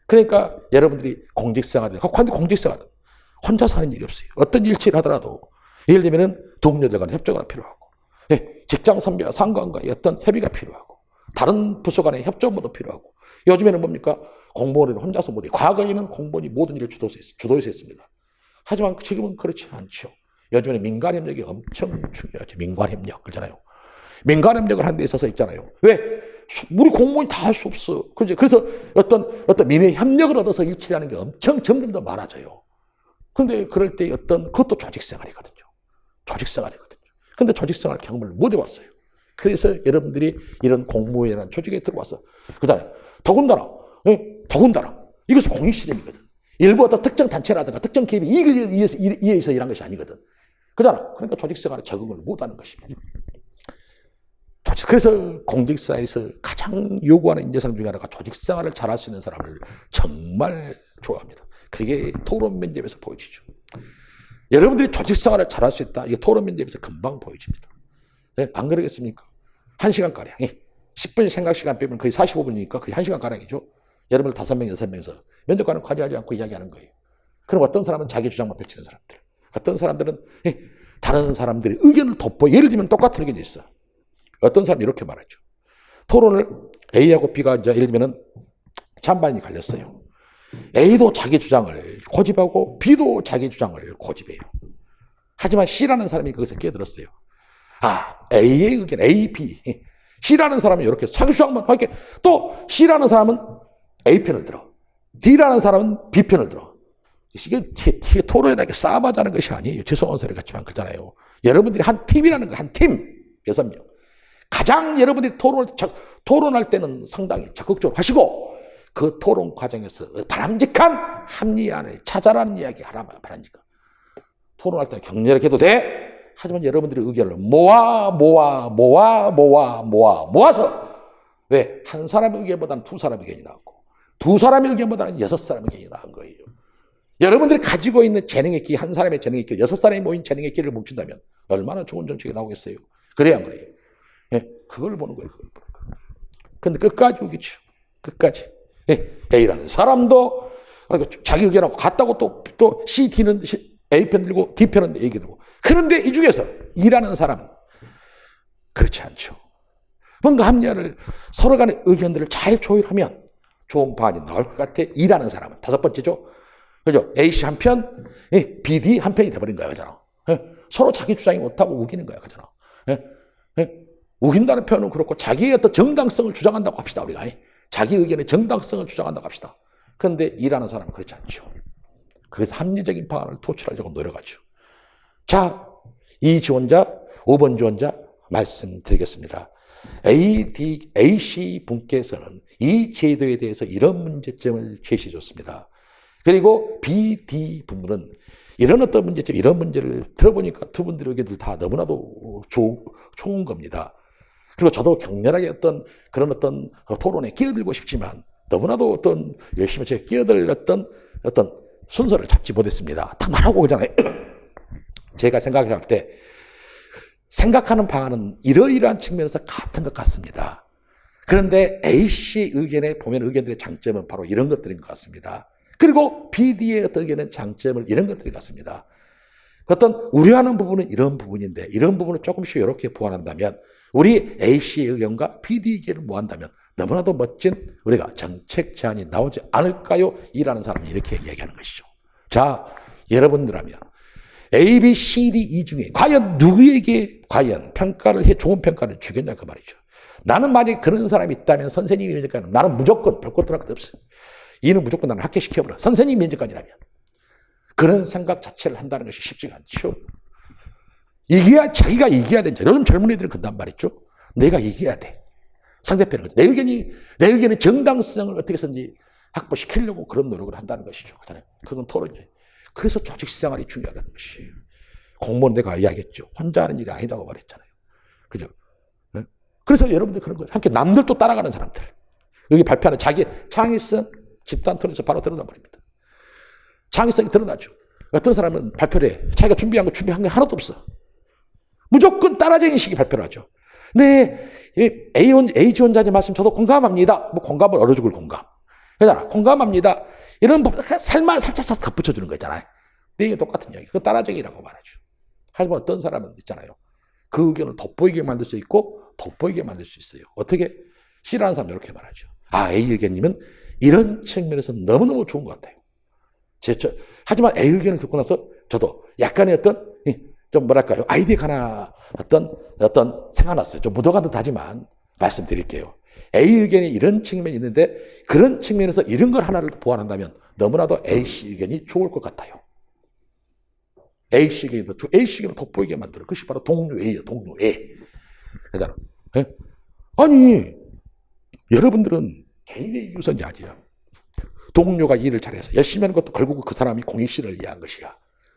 그러니까 여러분들이 공직생활을, 공직생활은 혼자서 하는 일이 없어요. 어떤 일치를 하더라도 예를 들면 동료들 간의 협조가 필요하고, 직장 선배와 상관과의 어떤 협의가 필요하고, 다른 부서 간의 협조도 필요하고, 요즘에는 뭡니까? 공무원은 혼자서 못해요. 과거에는 공무원이 모든 일을 주도해서 했습니다. 하지만 지금은 그렇지 않죠. 요즘에는 민간협력이 엄청 중요하죠. 민간협력. 그렇잖아요. 민간협력을 하는 데 있어서 있잖아요. 왜? 우리 공무원이 다 할 수 없어. 그래서 어떤 민의 협력을 얻어서 일치를 하는 게 점점 더 많아져요. 그런데 그럴 때 그것도 조직생활이거든요. 조직생활이거든요. 근데 조직생활 경험을 못 해왔어요. 그래서 여러분들이 이런 공무원이라는 조직에 들어와서, 그 다음에 더군다나 이것은 공익실험이거든. 일부 어떤 특정 단체라든가 특정 기업의 이익을 위해서 일한 것이 아니거든. 그러니까 조직생활에 적응을 못하는 것입니다. 그래서 공직사회에서 가장 요구하는 인재상 중에 하나가 조직생활을 잘할 수 있는 사람을 정말 좋아합니다. 그게 토론 면접에서 보여지죠. 여러분들이 조직생활을 잘할 수 있다. 이게 토론 면접에서 금방 보여집니다. 안 그러겠습니까? 1시간가량 10분 생각 시간 빼면 거의 45분이니까 거의 1시간 가량이죠. 여러분들 5명, 6명에서 면접관은 과제하지 않고 이야기하는 거예요. 그럼 어떤 사람은 자기 주장만 펼치는 사람들, 어떤 사람들은 다른 사람들의 의견을 돋보여. 예를 들면 똑같은 의견이 있어. 어떤 사람이 이렇게 말하죠. 토론을 A하고 B가 이제 예를 들면 찬반이 갈렸어요. A도 자기 주장을 고집하고 B도 자기 주장을 고집해요. 하지만 C라는 사람이 거기서 끼어들었어요. A의 의견, A, B. C라는 사람이 이렇게 자기 주장만 하게, 또 C라는 사람은 A 편을 들어. D라는 사람은 B 편을 들어. 이게 토론이라는 게 싸움하자는 것이 아니에요. 죄송한 소리 같지만 그렇잖아요. 여러분들이 한 팀이라는 거, 한 팀, 6명. 가장 여러분들이 토론할 때는 상당히 적극적으로 하시고, 그 토론 과정에서 바람직한 합리안을 찾아라는 이야기 하나만 바랍니까? 토론할 때는 격렬하게 해도 돼. 하지만 여러분들의 의견을 모아서, 왜? 한 사람의 의견보다는 두 사람의 의견이 나왔고, 두 사람의 의견보다는 6사람의 의견이 나온 거예요. 여러분들이 가지고 있는 재능의 끼, 한 사람의 재능의 끼, 6사람이 모인 재능의 끼를 뭉친다면 얼마나 좋은 정책이 나오겠어요? 그래야 안 그래요? 예, 그걸 보는 거예요. 그걸 보는 거. 근데 끝까지 오겠죠. 끝까지. 예, A라는 사람도 자기 의견하고 같다고 또 C, D는 A 편 들고 D 편은 얘기 들고. 그런데 이 중에서 E라는 사람은 그렇지 않죠. 뭔가 합리화를 서로 간의 의견들을 잘 조율하면 좋은 방안이 나올 것 같아. E라는 사람은 5번째죠. 그죠? AC 한 편, BD 한 편이 돼버린 거야. 그잖아. 서로 자기 주장이 못하고 우기는 거야. 그잖아. 우긴다는 표현은 그렇고 자기의 어떤 정당성을 주장한다고 합시다. 우리가. 자기 의견의 정당성을 주장한다고 합시다. 그런데 E라는 사람은 그렇지 않죠. 그래서 합리적인 방안을 도출하려고 노력하죠. 자, 이 지원자, 5번 지원자 말씀드리겠습니다. AC 분께서는 이 제도에 대해서 이런 문제점을 제시해 줬습니다. 그리고 BD 분은 이런 어떤 문제점, 이런 문제를 들어보니까 두 분들의 의견들 다 너무나도 좋은 겁니다. 그리고 저도 격렬하게 그런 토론에 끼어들고 싶지만 너무나도 열심히 제가 끼어들 어떤 순서를 잡지 못했습니다. 딱 말하고 그잖아요. 제가 생각할 때 생각하는 방안은 이러이러한 측면에서 같은 것 같습니다. 그런데 A씨의 의견에 보면 의견들의 장점은 바로 이런 것들인 것 같습니다. 그리고 BD의 어떤 의견은 장점을 이런 것들인 것 같습니다. 우려하는 부분은 이런 부분인데 이런 부분을 조금씩 이렇게 보완한다면 우리 A씨의 의견과 BD 의견을 모한다면 너무나도 멋진 우리가 정책 제안이 나오지 않을까요? 이라는 사람이 이렇게 얘기하는 것이죠. 자, 여러분들하면 A, B, C, D, E 중에 과연 누구에게 과연 좋은 평가를 주겠냐 그 말이죠. 나는 만약에 그런 사람이 있다면 선생님이 면접관이라면 나는 무조건 별 것도 할 것 없어요. 이는 무조건 나는 합격시켜버려. 선생님 면접관이라면. 그런 생각 자체를 한다는 것이 쉽지가 않죠. 자기가 이겨야 된다. 요즘 젊은 애들은 그런단 말이죠. 내가 이겨야 돼. 상대편은 내 의견의 정당성을 어떻게 해서든지 확보시키려고 그런 노력을 한다는 것이죠. 그건 토론이에요. 그래서 조직 생활이 중요하다는 것이에요. 공무원 내가 이야기했죠. 혼자 하는 일이 아니다고 말했잖아요. 그죠? 그래서 여러분들 그런 거예요. 함께 남들도 따라가는 사람들. 여기 발표하는 자기 창의성 집단 토론에서 바로 드러나 버립니다. 창의성이 드러나죠. 어떤 사람은 발표를 해. 자기가 준비한 게 하나도 없어. 무조건 따라쟁이식이 발표를 하죠. 네, A 지원자님 말씀 저도 공감합니다. 공감을 얼어 죽을 공감. 그러잖아. 공감합니다. 이런 부분, 살만 살짝 덧붙여주는 거 있잖아요. 내용이 똑같은 이야기. 그건 따라쟁이라고 말하죠. 하지만 어떤 사람은 있잖아요. 그 의견을 돋보이게 만들 수 있고, 돋보이게 만들 수 있어요. 어떻게? C라는 사람은 이렇게 말하죠. A 의견님은 이런 측면에서 너무너무 좋은 것 같아요. 하지만 A 의견을 듣고 나서 저도 약간의 좀 뭐랄까요. 아이디어가 하나 생각났어요. 좀 묻어간 듯 하지만 말씀드릴게요. A 의견이 이런 측면이 있는데 그런 측면에서 이런 걸 하나를 보완한다면 너무나도 A씨 의견이 좋을 것 같아요. A씨 의견을 돋보이게 만들어. 그것이 바로 동료애예요. 동료애. 그러잖아. 아니 여러분들은 개인의 유선이 아니야. 동료가 일을 잘해서 열심히 하는 것도 결국 그 사람이 공익실을 위한 것이야.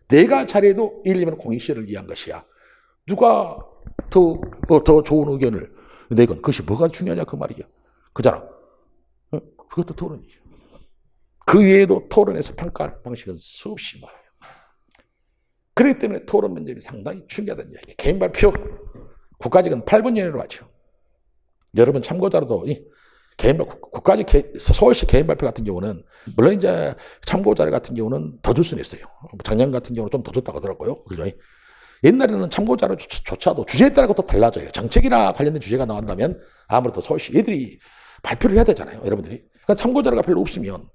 내가 잘해도 일이면 공익실을 위한 것이야. 누가 더 좋은 의견을 내건 그것이 뭐가 중요하냐 그 말이야. 그잖아. 그것도 토론이죠. 그 외에도 토론에서 평가할 방식은 수없이 많아요. 그렇기 때문에 토론 면접이 상당히 중요하다는 이야기. 개인 발표 국가직은 8분 이내로 하죠. 여러분 참고자료도 서울시 개인 발표 같은 경우는 물론 이제 참고자료 같은 경우는 더 줄 수는 있어요. 작년 같은 경우는 좀 더 줬다고 하더라고요. 그죠? 옛날에는 참고자료조차도 주제에 따라 또 달라져요. 정책이나 관련된 주제가 나온다면 아무래도 서울시 얘들이 발표를 해야 되잖아요. 여러분들이. 그러니까 참고자료가 별로 없으면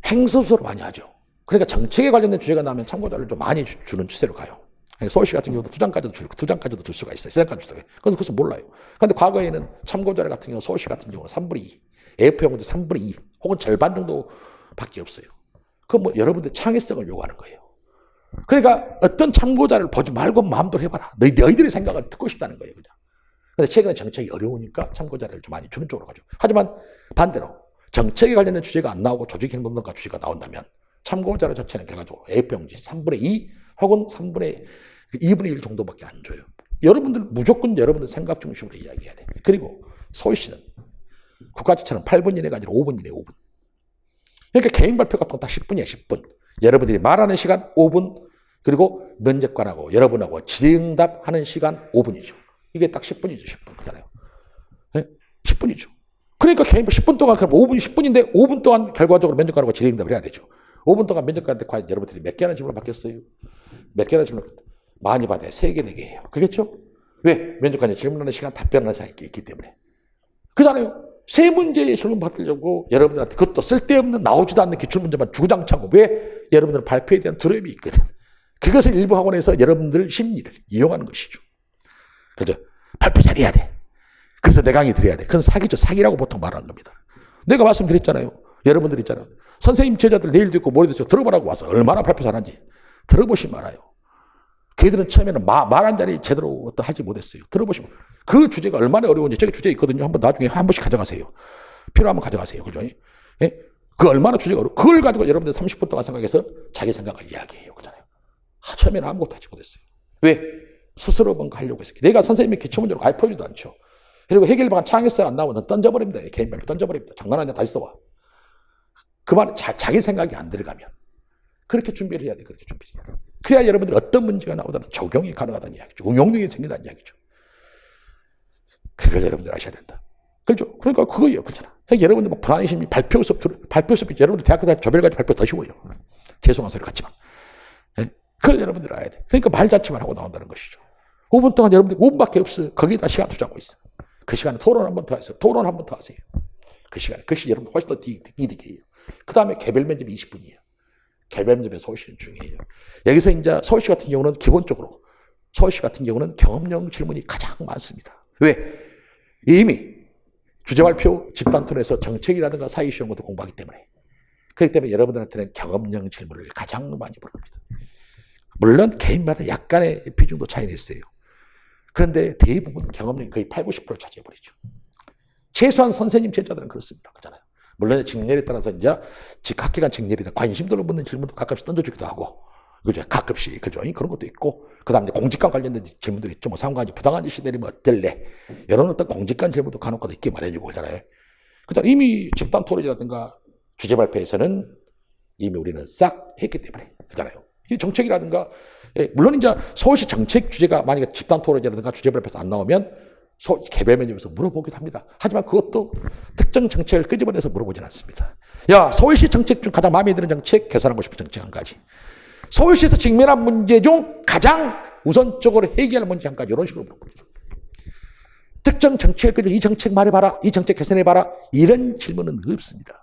행서수로 많이 하죠. 그러니까 정책에 관련된 주제가 나오면 참고자료를 좀 많이 주는 추세로 가요. 그러니까 서울시 같은 경우도 2장까지도 줄 수가 있어요. 3장까지 줄 수가 있어요. 그래서 그것은 몰라요. 그런데 과거에는 참고자료 같은 경우 서울시 같은 경우는 3분의 2, A4용지 3분의 2 혹은 절반 정도밖에 없어요. 그건 뭐 여러분들 창의성을 요구하는 거예요. 그러니까 어떤 참고자료를 보지 말고 마음대로 해봐라. 너희들의 생각을 듣고 싶다는 거예요. 그냥. 근데 최근에 정책이 어려우니까 참고자료를 좀 많이 주는 쪽으로 가죠. 하지만 반대로 정책에 관련된 주제가 안 나오고 조직행동론가 주제가 나온다면 참고자료 자체는 결과적으로 A4용지 3분의 2 혹은 2분의 1 정도밖에 안 줘요. 여러분들 무조건 여러분들 생각 중심으로 이야기해야 돼. 그리고 서울시는 국가지처럼 8분 이내가 아니라 5분 이내 5분. 그러니까 개인 발표 같은 건 딱 10분이야 10분. 여러분들이 말하는 시간 5분 그리고 면접관하고 여러분하고 질의응답하는 시간 5분이죠. 이게 딱 10분이죠. 10분. 그잖아요. 네? 10분이죠. 그러니까 개인 10분 동안 그럼 5분 10분인데 5분 동안 결과적으로 면접관하고 질의응답을 해야 되죠. 5분 동안 면접관한테 과연 여러분들이 몇 개나 질문을 받겠어요? 몇 개나 질문을 많이 받아야 3개, 4개 해요. 그렇겠죠? 왜? 면접관이 질문하는 시간 답변하는 시간이 있기 때문에. 그잖아요. 3문제의 질문 받으려고 여러분들한테 그것도 쓸데없는 나오지도 않는 기출문제만 주구장창고 왜? 여러분들은 발표에 대한 두려움이 있거든. 그것을 일부 학원에서 여러분들 심리를 이용하는 것이죠. 그죠? 발표 잘해야 돼. 그래서 내 강의 드려야 돼. 그건 사기죠. 사기라고 보통 말하는 겁니다. 내가 말씀드렸잖아요. 여러분들 있잖아요. 선생님 제자들 내일도 있고 모레도 있고 들어보라고 와서 얼마나 발표 잘하는지 들어보시 말아요. 걔들은 처음에는 말 한 자리 제대로 하지 못했어요. 들어보시면 그 주제가 얼마나 어려운지 저기 주제 있거든요. 한번 나중에 한 번씩 가져가세요. 필요하면 가져가세요. 그죠? 예? 그 얼마나 주제가 어려워. 그걸 가지고 여러분들 30분 동안 생각해서 자기 생각을 이야기해요. 그잖아요. 처음에는 아무것도 하지 못했어요. 왜? 스스로 뭔가 하려고 했어요. 내가 선생님이 기초문제로 아예 풀지도 않죠. 그리고 해결 방안 창의성 안 나오면 던져버립니다. 개인 발표 던져버립니다. 장난 아니야. 다시 써와. 그만 자기 생각이 안 들어가면 그렇게 준비를 해야 돼. 그렇게 준비를 해야 돼. 그래야 여러분들 어떤 문제가 나오든 적용이 가능하다는 이야기죠. 응용력이 생긴다는 이야기죠. 그걸 여러분들 아셔야 된다. 그렇죠? 그러니까 그거예요. 그렇잖아. 그러니까 여러분들 뭐 불안심이 발표 수업이 여러분들 대학교 다닐 조별과제 발표 더 쉬워요. 죄송한 소리 같지만. 네? 그걸 여러분들 알아야 돼. 그러니까 말 자체만 하고 나온다는 것이죠. 5분 동안 여러분들 5분밖에 없어요. 거기다 시간 투자하고 있어. 그 시간에 토론 한 번 더 하세요. 토론 한 번 더 하세요. 그 시간에. 그것이 여러분 훨씬 더 이득이에요. 그 다음에 개별 면접이 20분이에요. 개별 면접에 서울시는 중요해요. 여기서 이제 서울시 같은 경우는 기본적으로 서울시 같은 경우는 경험형 질문이 가장 많습니다. 왜? 이미 주제 발표, 집단 토론에서 정책이라든가 사이쇼 이런 것도 공부하기 때문에. 그렇기 때문에 여러분들한테는 경험형 질문을 가장 많이 물어봅니다. 물론 개인마다 약간의 비중도 차이는 있어요. 그런데 대부분 경험력이 거의 80~90% 차지해버리죠. 최소한 선생님 제자들은 그렇습니다. 그렇잖아요. 물론 직렬에 따라서 이제 학기간 직렬이나 관심도를 묻는 질문도 가끔씩 던져주기도 하고, 그죠? 가끔씩, 그죠? 그런 것도 있고, 그 다음에 공직관 관련된 질문들이 있죠. 뭐 상관이 부당한 짓이 내리면 어떨래? 이런 어떤 공직관 질문도 간혹가다 있게 말해주고 그러잖아요. 그죠? 이미 집단 토론이라든가 주제 발표에서는 이미 우리는 싹 했기 때문에, 그잖아요. 이 정책이라든가, 물론 이제 서울시 정책 주제가 만약에 집단 토론이라든가 주제 발표에서 안 나오면 개별 면접에서 물어보기도 합니다. 하지만 그것도 특정 정책을 끄집어내서 물어보진 않습니다. 야, 서울시 정책 중 가장 마음에 드는 정책, 개선하고 싶은 정책 한 가지. 서울시에서 직면한 문제 중 가장 우선적으로 해결할 문제 한 가지, 이런 식으로 물어봅니다. 특정 정책을 끄집어 이 정책 말해봐라, 이 정책 개선해봐라, 이런 질문은 없습니다.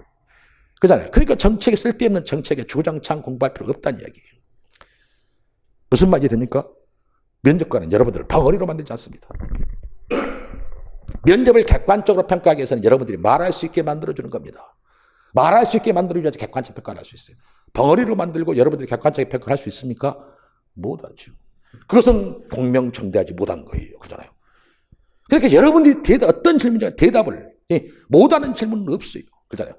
그잖아요. 그러니까 정책에 쓸데없는 정책에 주구장창 공부할 필요가 없다는 이야기예요. 무슨 말이 됩니까? 면접관은 여러분들을 벙어리로 만들지 않습니다. 면접을 객관적으로 평가하기 위해서는 여러분들이 말할 수 있게 만들어주는 겁니다. 말할 수 있게 만들어줘야지 객관적 평가를 할 수 있어요. 벙어리로 만들고 여러분들이 객관적인 평가를 할 수 있습니까? 못하죠. 그것은 공명정대하지 못한 거예요. 그렇잖아요. 그러니까 여러분들이 어떤 질문에 대답을 못하는 질문은 없어요. 그렇잖아요.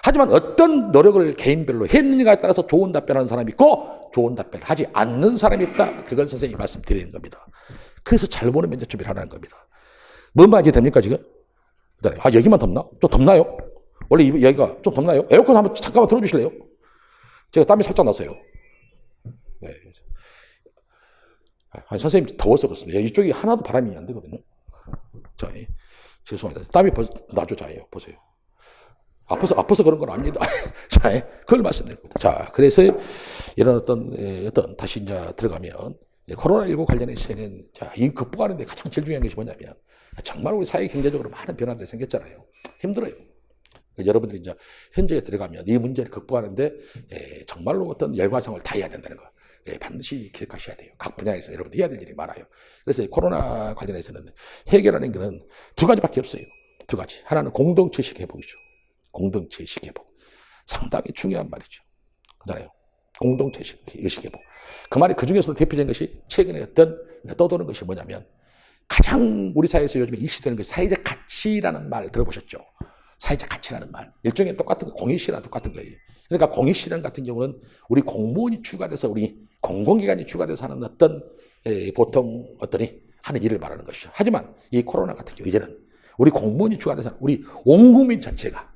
하지만 어떤 노력을 개인별로 했느냐에 따라서 좋은 답변하는 사람이 있고 좋은 답변을 하지 않는 사람이 있다. 그걸 선생님이 말씀드리는 겁니다. 그래서 잘 보는 면접 준비를 하라는 겁니다. 뭔 말이 됩니까 지금? 아, 여기만 덥나? 좀 덥나요? 원래 여기가 좀 덥나요? 에어컨 한번 잠깐만 틀어주실래요? 제가 땀이 살짝 났어요. 네. 아니, 선생님 더워서 그렇습니다. 이쪽이 하나도 바람이 안 되거든요. 자, 죄송합니다. 땀이 나죠, 자예요. 보세요. 아파서 그런 건 아닙니다. 자, 그걸 말씀드립니다. 자, 그래서 이런 어떤 다시 이제 들어가면 코로나19 관련해서는 자, 이 극복하는 데 가장 제일 중요한 것이 뭐냐면 정말 우리 사회 경제적으로 많은 변화들이 생겼잖아요. 힘들어요. 여러분들이 이제 현장에 들어가면 이 문제를 극복하는데 정말로 어떤 열과성을 다해야 된다는 거 반드시 기억하셔야 돼요. 각 분야에서 여러분들 해야 될 일이 많아요. 그래서 코로나 관련해서는 해결하는 것은 두 가지밖에 없어요. 두 가지. 하나는 공동체식 회복이죠. 공동체식 회복. 상당히 중요한 말이죠. 그잖아요. 공동체식 의식 회복. 그 말이 그 중에서도 대표적인 것이 최근에 떠도는 것이 뭐냐면 가장 우리 사회에서 요즘에 이슈되는 것이 사회적 가치라는 말 들어보셨죠? 사회적 가치라는 말. 일종의 똑같은 거, 공익실현 똑같은 거예요. 그러니까 공익실현 같은 경우는 우리 공무원이 추가돼서 우리 공공기관이 추가돼서 하는 보통 하는 일을 말하는 것이죠. 하지만 이 코로나 같은 경우 이제는 우리 공무원이 추가돼서 우리 온 국민 전체가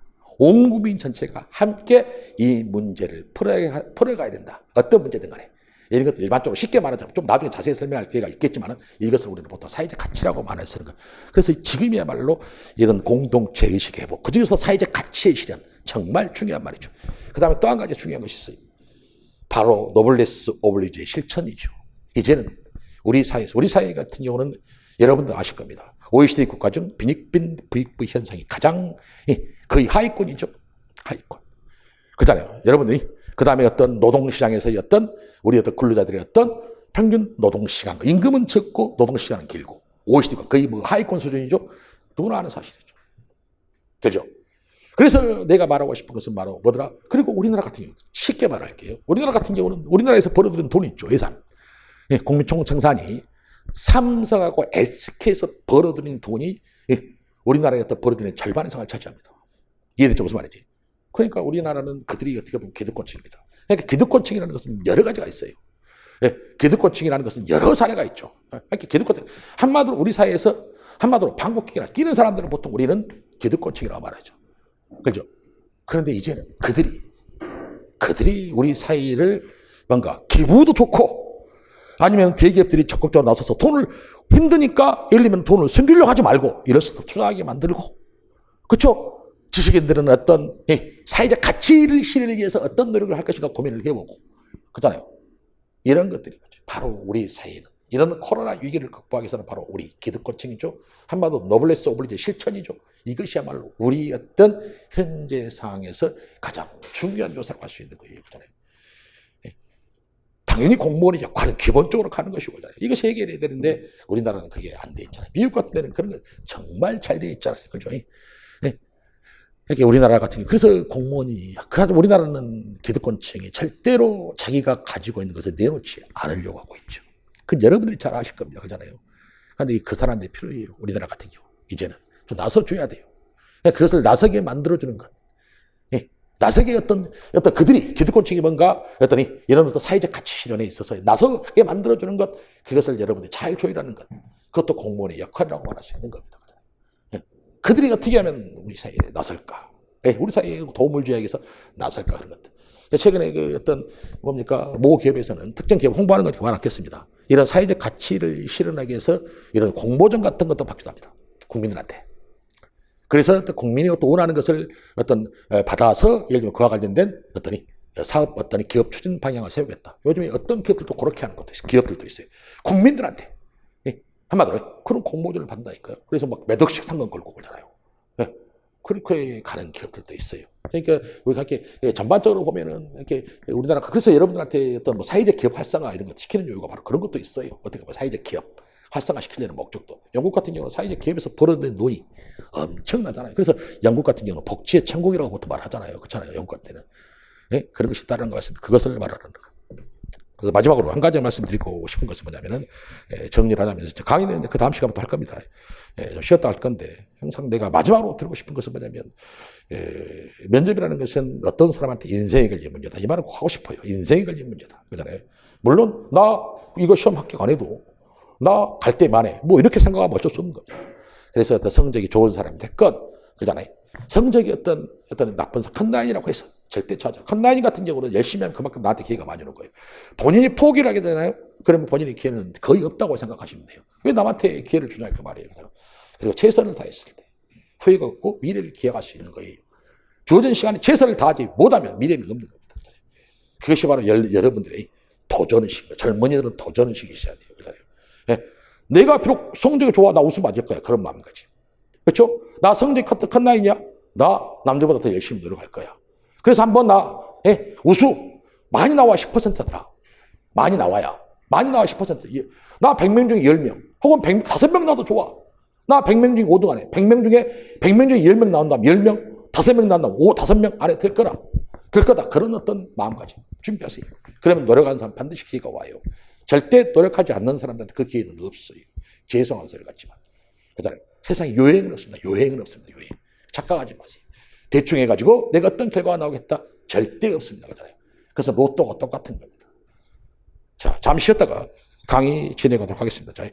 함께 이 문제를 풀어가야 된다. 어떤 문제든 간에. 이런 것도 일반적으로 쉽게 말하자면 좀 나중에 자세히 설명할 기회가 있겠지만 이것을 우리는 보통 사회적 가치라고 말을 쓰는 거. 그래서 지금이야말로 이런 공동체 의식 회복, 그중에서 사회적 가치의 실현 정말 중요한 말이죠. 그 다음에 또 한 가지 중요한 것이 있어요. 바로 노블레스 오블리주의 실천이죠. 이제는 우리 사회 같은 경우는 여러분들 아실 겁니다. OECD 국가 중 빈익빈 부익부 현상이 가장 거의 하위권이죠. 하위권. 그렇잖아요. 여러분들이 그 다음에 어떤 노동시장에서의 우리 근로자들의 평균 노동시간, 임금은 적고 노동시간은 길고 OECD가 거의 하위권 수준이죠. 누구나 아는 사실이죠. 되죠? 그래서 내가 말하고 싶은 것은 바로 뭐더라? 그리고 우리나라 같은 경우 쉽게 말할게요. 우리나라 같은 경우는 우리나라에서 벌어들인 돈이 있죠. 예산. 국민총생산이 삼성하고 SK에서 벌어들인 돈이 우리나라에 벌어들인 절반 이상을 차지합니다. 이해됐죠? 무슨 말인지. 그러니까 우리나라는 그들이 어떻게 보면 기득권층입니다. 그러니까 기득권층이라는 것은 여러 가지가 있어요. 기득권층이라는 것은 여러 사례가 있죠. 그러니까 기득권층. 한마디로 우리 사회에서 방귀뀌기나 끼는 사람들은 보통 우리는 기득권층이라고 말하죠. 그렇죠? 그런데 이제는 그들이 우리 사회를 뭔가 기부도 좋고 아니면 대기업들이 적극적으로 나서서 돈을 힘드니까 예를 들면 돈을 숨기려고 하지 말고 이럴수도 투자하게 만들고 그렇죠? 지식인들은 사회적 가치를 실현을 위해서 어떤 노력을 할 것인가 고민을 해보고 그렇잖아요. 이런 것들이 바로 우리 사회는 이런 코로나 위기를 극복하기 위해서는 바로 우리 기득권층이죠. 한마디로 노블레스 오블리주의 실천이죠. 이것이야말로 우리 현재 상황에서 가장 중요한 요소라고 할 수 있는 거예요. 그렇잖아요. 당연히 공무원의 역할은 기본적으로 가는 것이고 이것이 해결해야 되는데 우리나라는 그게 안 돼 있잖아요. 미국 같은 데는 그런 거 정말 잘 돼 있잖아요. 그렇죠? 이렇게 우리나라 같은 경우 그래서 공무원이 우리나라는 기득권층이 절대로 자기가 가지고 있는 것을 내놓지 않으려고 하고 있죠. 그건 여러분들이 잘 아실 겁니다. 그렇잖아요. 그런데 그 사람들이 필요해요. 우리나라 같은 경우 이제는 좀 나서줘야 돼요. 그것을 나서게 만들어주는 것. 나서게 그들이 기득권층이 뭔가 이런 사회적 가치 실현에 있어서 나서게 만들어주는 것, 그것을 여러분들이 잘 조율하는 것, 그것도 공무원의 역할이라고 말할 수 있는 겁니다. 그들이 어떻게 하면 우리 사회에 나설까? 우리 사회에 도움을 주기 위해서 나설까? 그런 것들. 최근에 모 기업에서는 특정 기업 홍보하는 건 그만 않겠습니다. 이런 사회적 가치를 실현하기 위해서 이런 공모전 같은 것도 받기도 합니다. 국민들한테. 그래서 국민이 또 원하는 것을 받아서 예를 들면 그와 관련된 사업 기업 추진 방향을 세우겠다. 요즘에 어떤 기업들도 그렇게 하는 것도 있어요. 기업들도 있어요. 국민들한테. 한마디로 그런 공모전을 받는다니까요. 그래서 몇 억씩 상금 걸고 그러잖아요. 그렇게 가는 기업들도 있어요. 그러니까 우리가 이렇게 전반적으로 보면은 이렇게 우리나라 그래서 여러분들한테 사회적 기업 활성화 이런 거 시키는 이유가 바로 그런 것도 있어요. 어떻게 보면 사회적 기업 활성화 시키려는 목적도. 영국 같은 경우는 사회적 기업에서 벌어들인 돈이 엄청나잖아요. 그래서 영국 같은 경우는 복지의 천국이라고 보통 말하잖아요. 그렇잖아요. 영국 같은 때는. 그런 것이 있다는 것 같습니다. 그것을 말하는 거. 그래서 마지막으로 한 가지 말씀드리고 싶은 것은 뭐냐면은 정리를 하자면 강의는 그 다음 시간부터 할 겁니다. 좀 쉬었다 할 건데 항상 내가 마지막으로 드리고 싶은 것은 뭐냐면 면접이라는 것은 어떤 사람한테 인생에 걸린 문제다. 이 말을 꼭 하고 싶어요. 인생에 걸린 문제다. 그러잖아요. 물론 나 이거 시험 합격 안 해도 나 갈 때만 해. 이렇게 생각하면 어쩔 수 없는 겁니다. 그래서 성적이 좋은 사람이 됐건 그러잖아요. 성적이 어떤 나쁜 컷라인이라고 해서 절대 찾아. 컷라인 같은 경우는 열심히 하면 그만큼 나한테 기회가 많이 오는 거예요. 본인이 포기를 하게 되나요? 그러면 본인의 기회는 거의 없다고 생각하시면 돼요. 왜 남한테 기회를 주냐 그 말이에요. 그리고 최선을 다했을 때. 후회가 없고 미래를 기약할 수 있는 거예요. 주어진 시간에 최선을 다하지 못하면 미래는 없는 겁니다. 그것이 바로 여러분들의 도전의식입니다. 젊은이들은 도전의식이 있어야 돼요. 예. 내가 비록 성적이 좋아, 나 우수 맞을 거야. 그런 마음인 거지. 그렇죠? 나 성적이 큰 나이냐? 나 남들보다 더 열심히 노력할 거야. 그래서 한번 나 우수 많이 나와 10%더라. 많이 나와야. 많이 나와 10%. 나 100명 중에 10명 혹은 5명 나도 좋아. 나 100명 중에 5등 안에 100명 중에 10명 나온다면 10명, 5명 나온다면 5명 안에 들 거라. 들 거다. 그런 어떤 마음가짐 준비하세요. 그러면 노력하는 사람 반드시 기회가 와요. 절대 노력하지 않는 사람들한테 그 기회는 없어요. 죄송한 소리 같지만. 그다음에 세상에 요행은 없습니다. 요행은 없습니다. 요행. 착각하지 마세요. 대충 해가지고 내가 어떤 결과가 나오겠다? 절대 없습니다. 그잖아요. 그래서 로또가 똑같은 겁니다. 자, 잠시 쉬었다가 강의 진행하도록 하겠습니다. 자,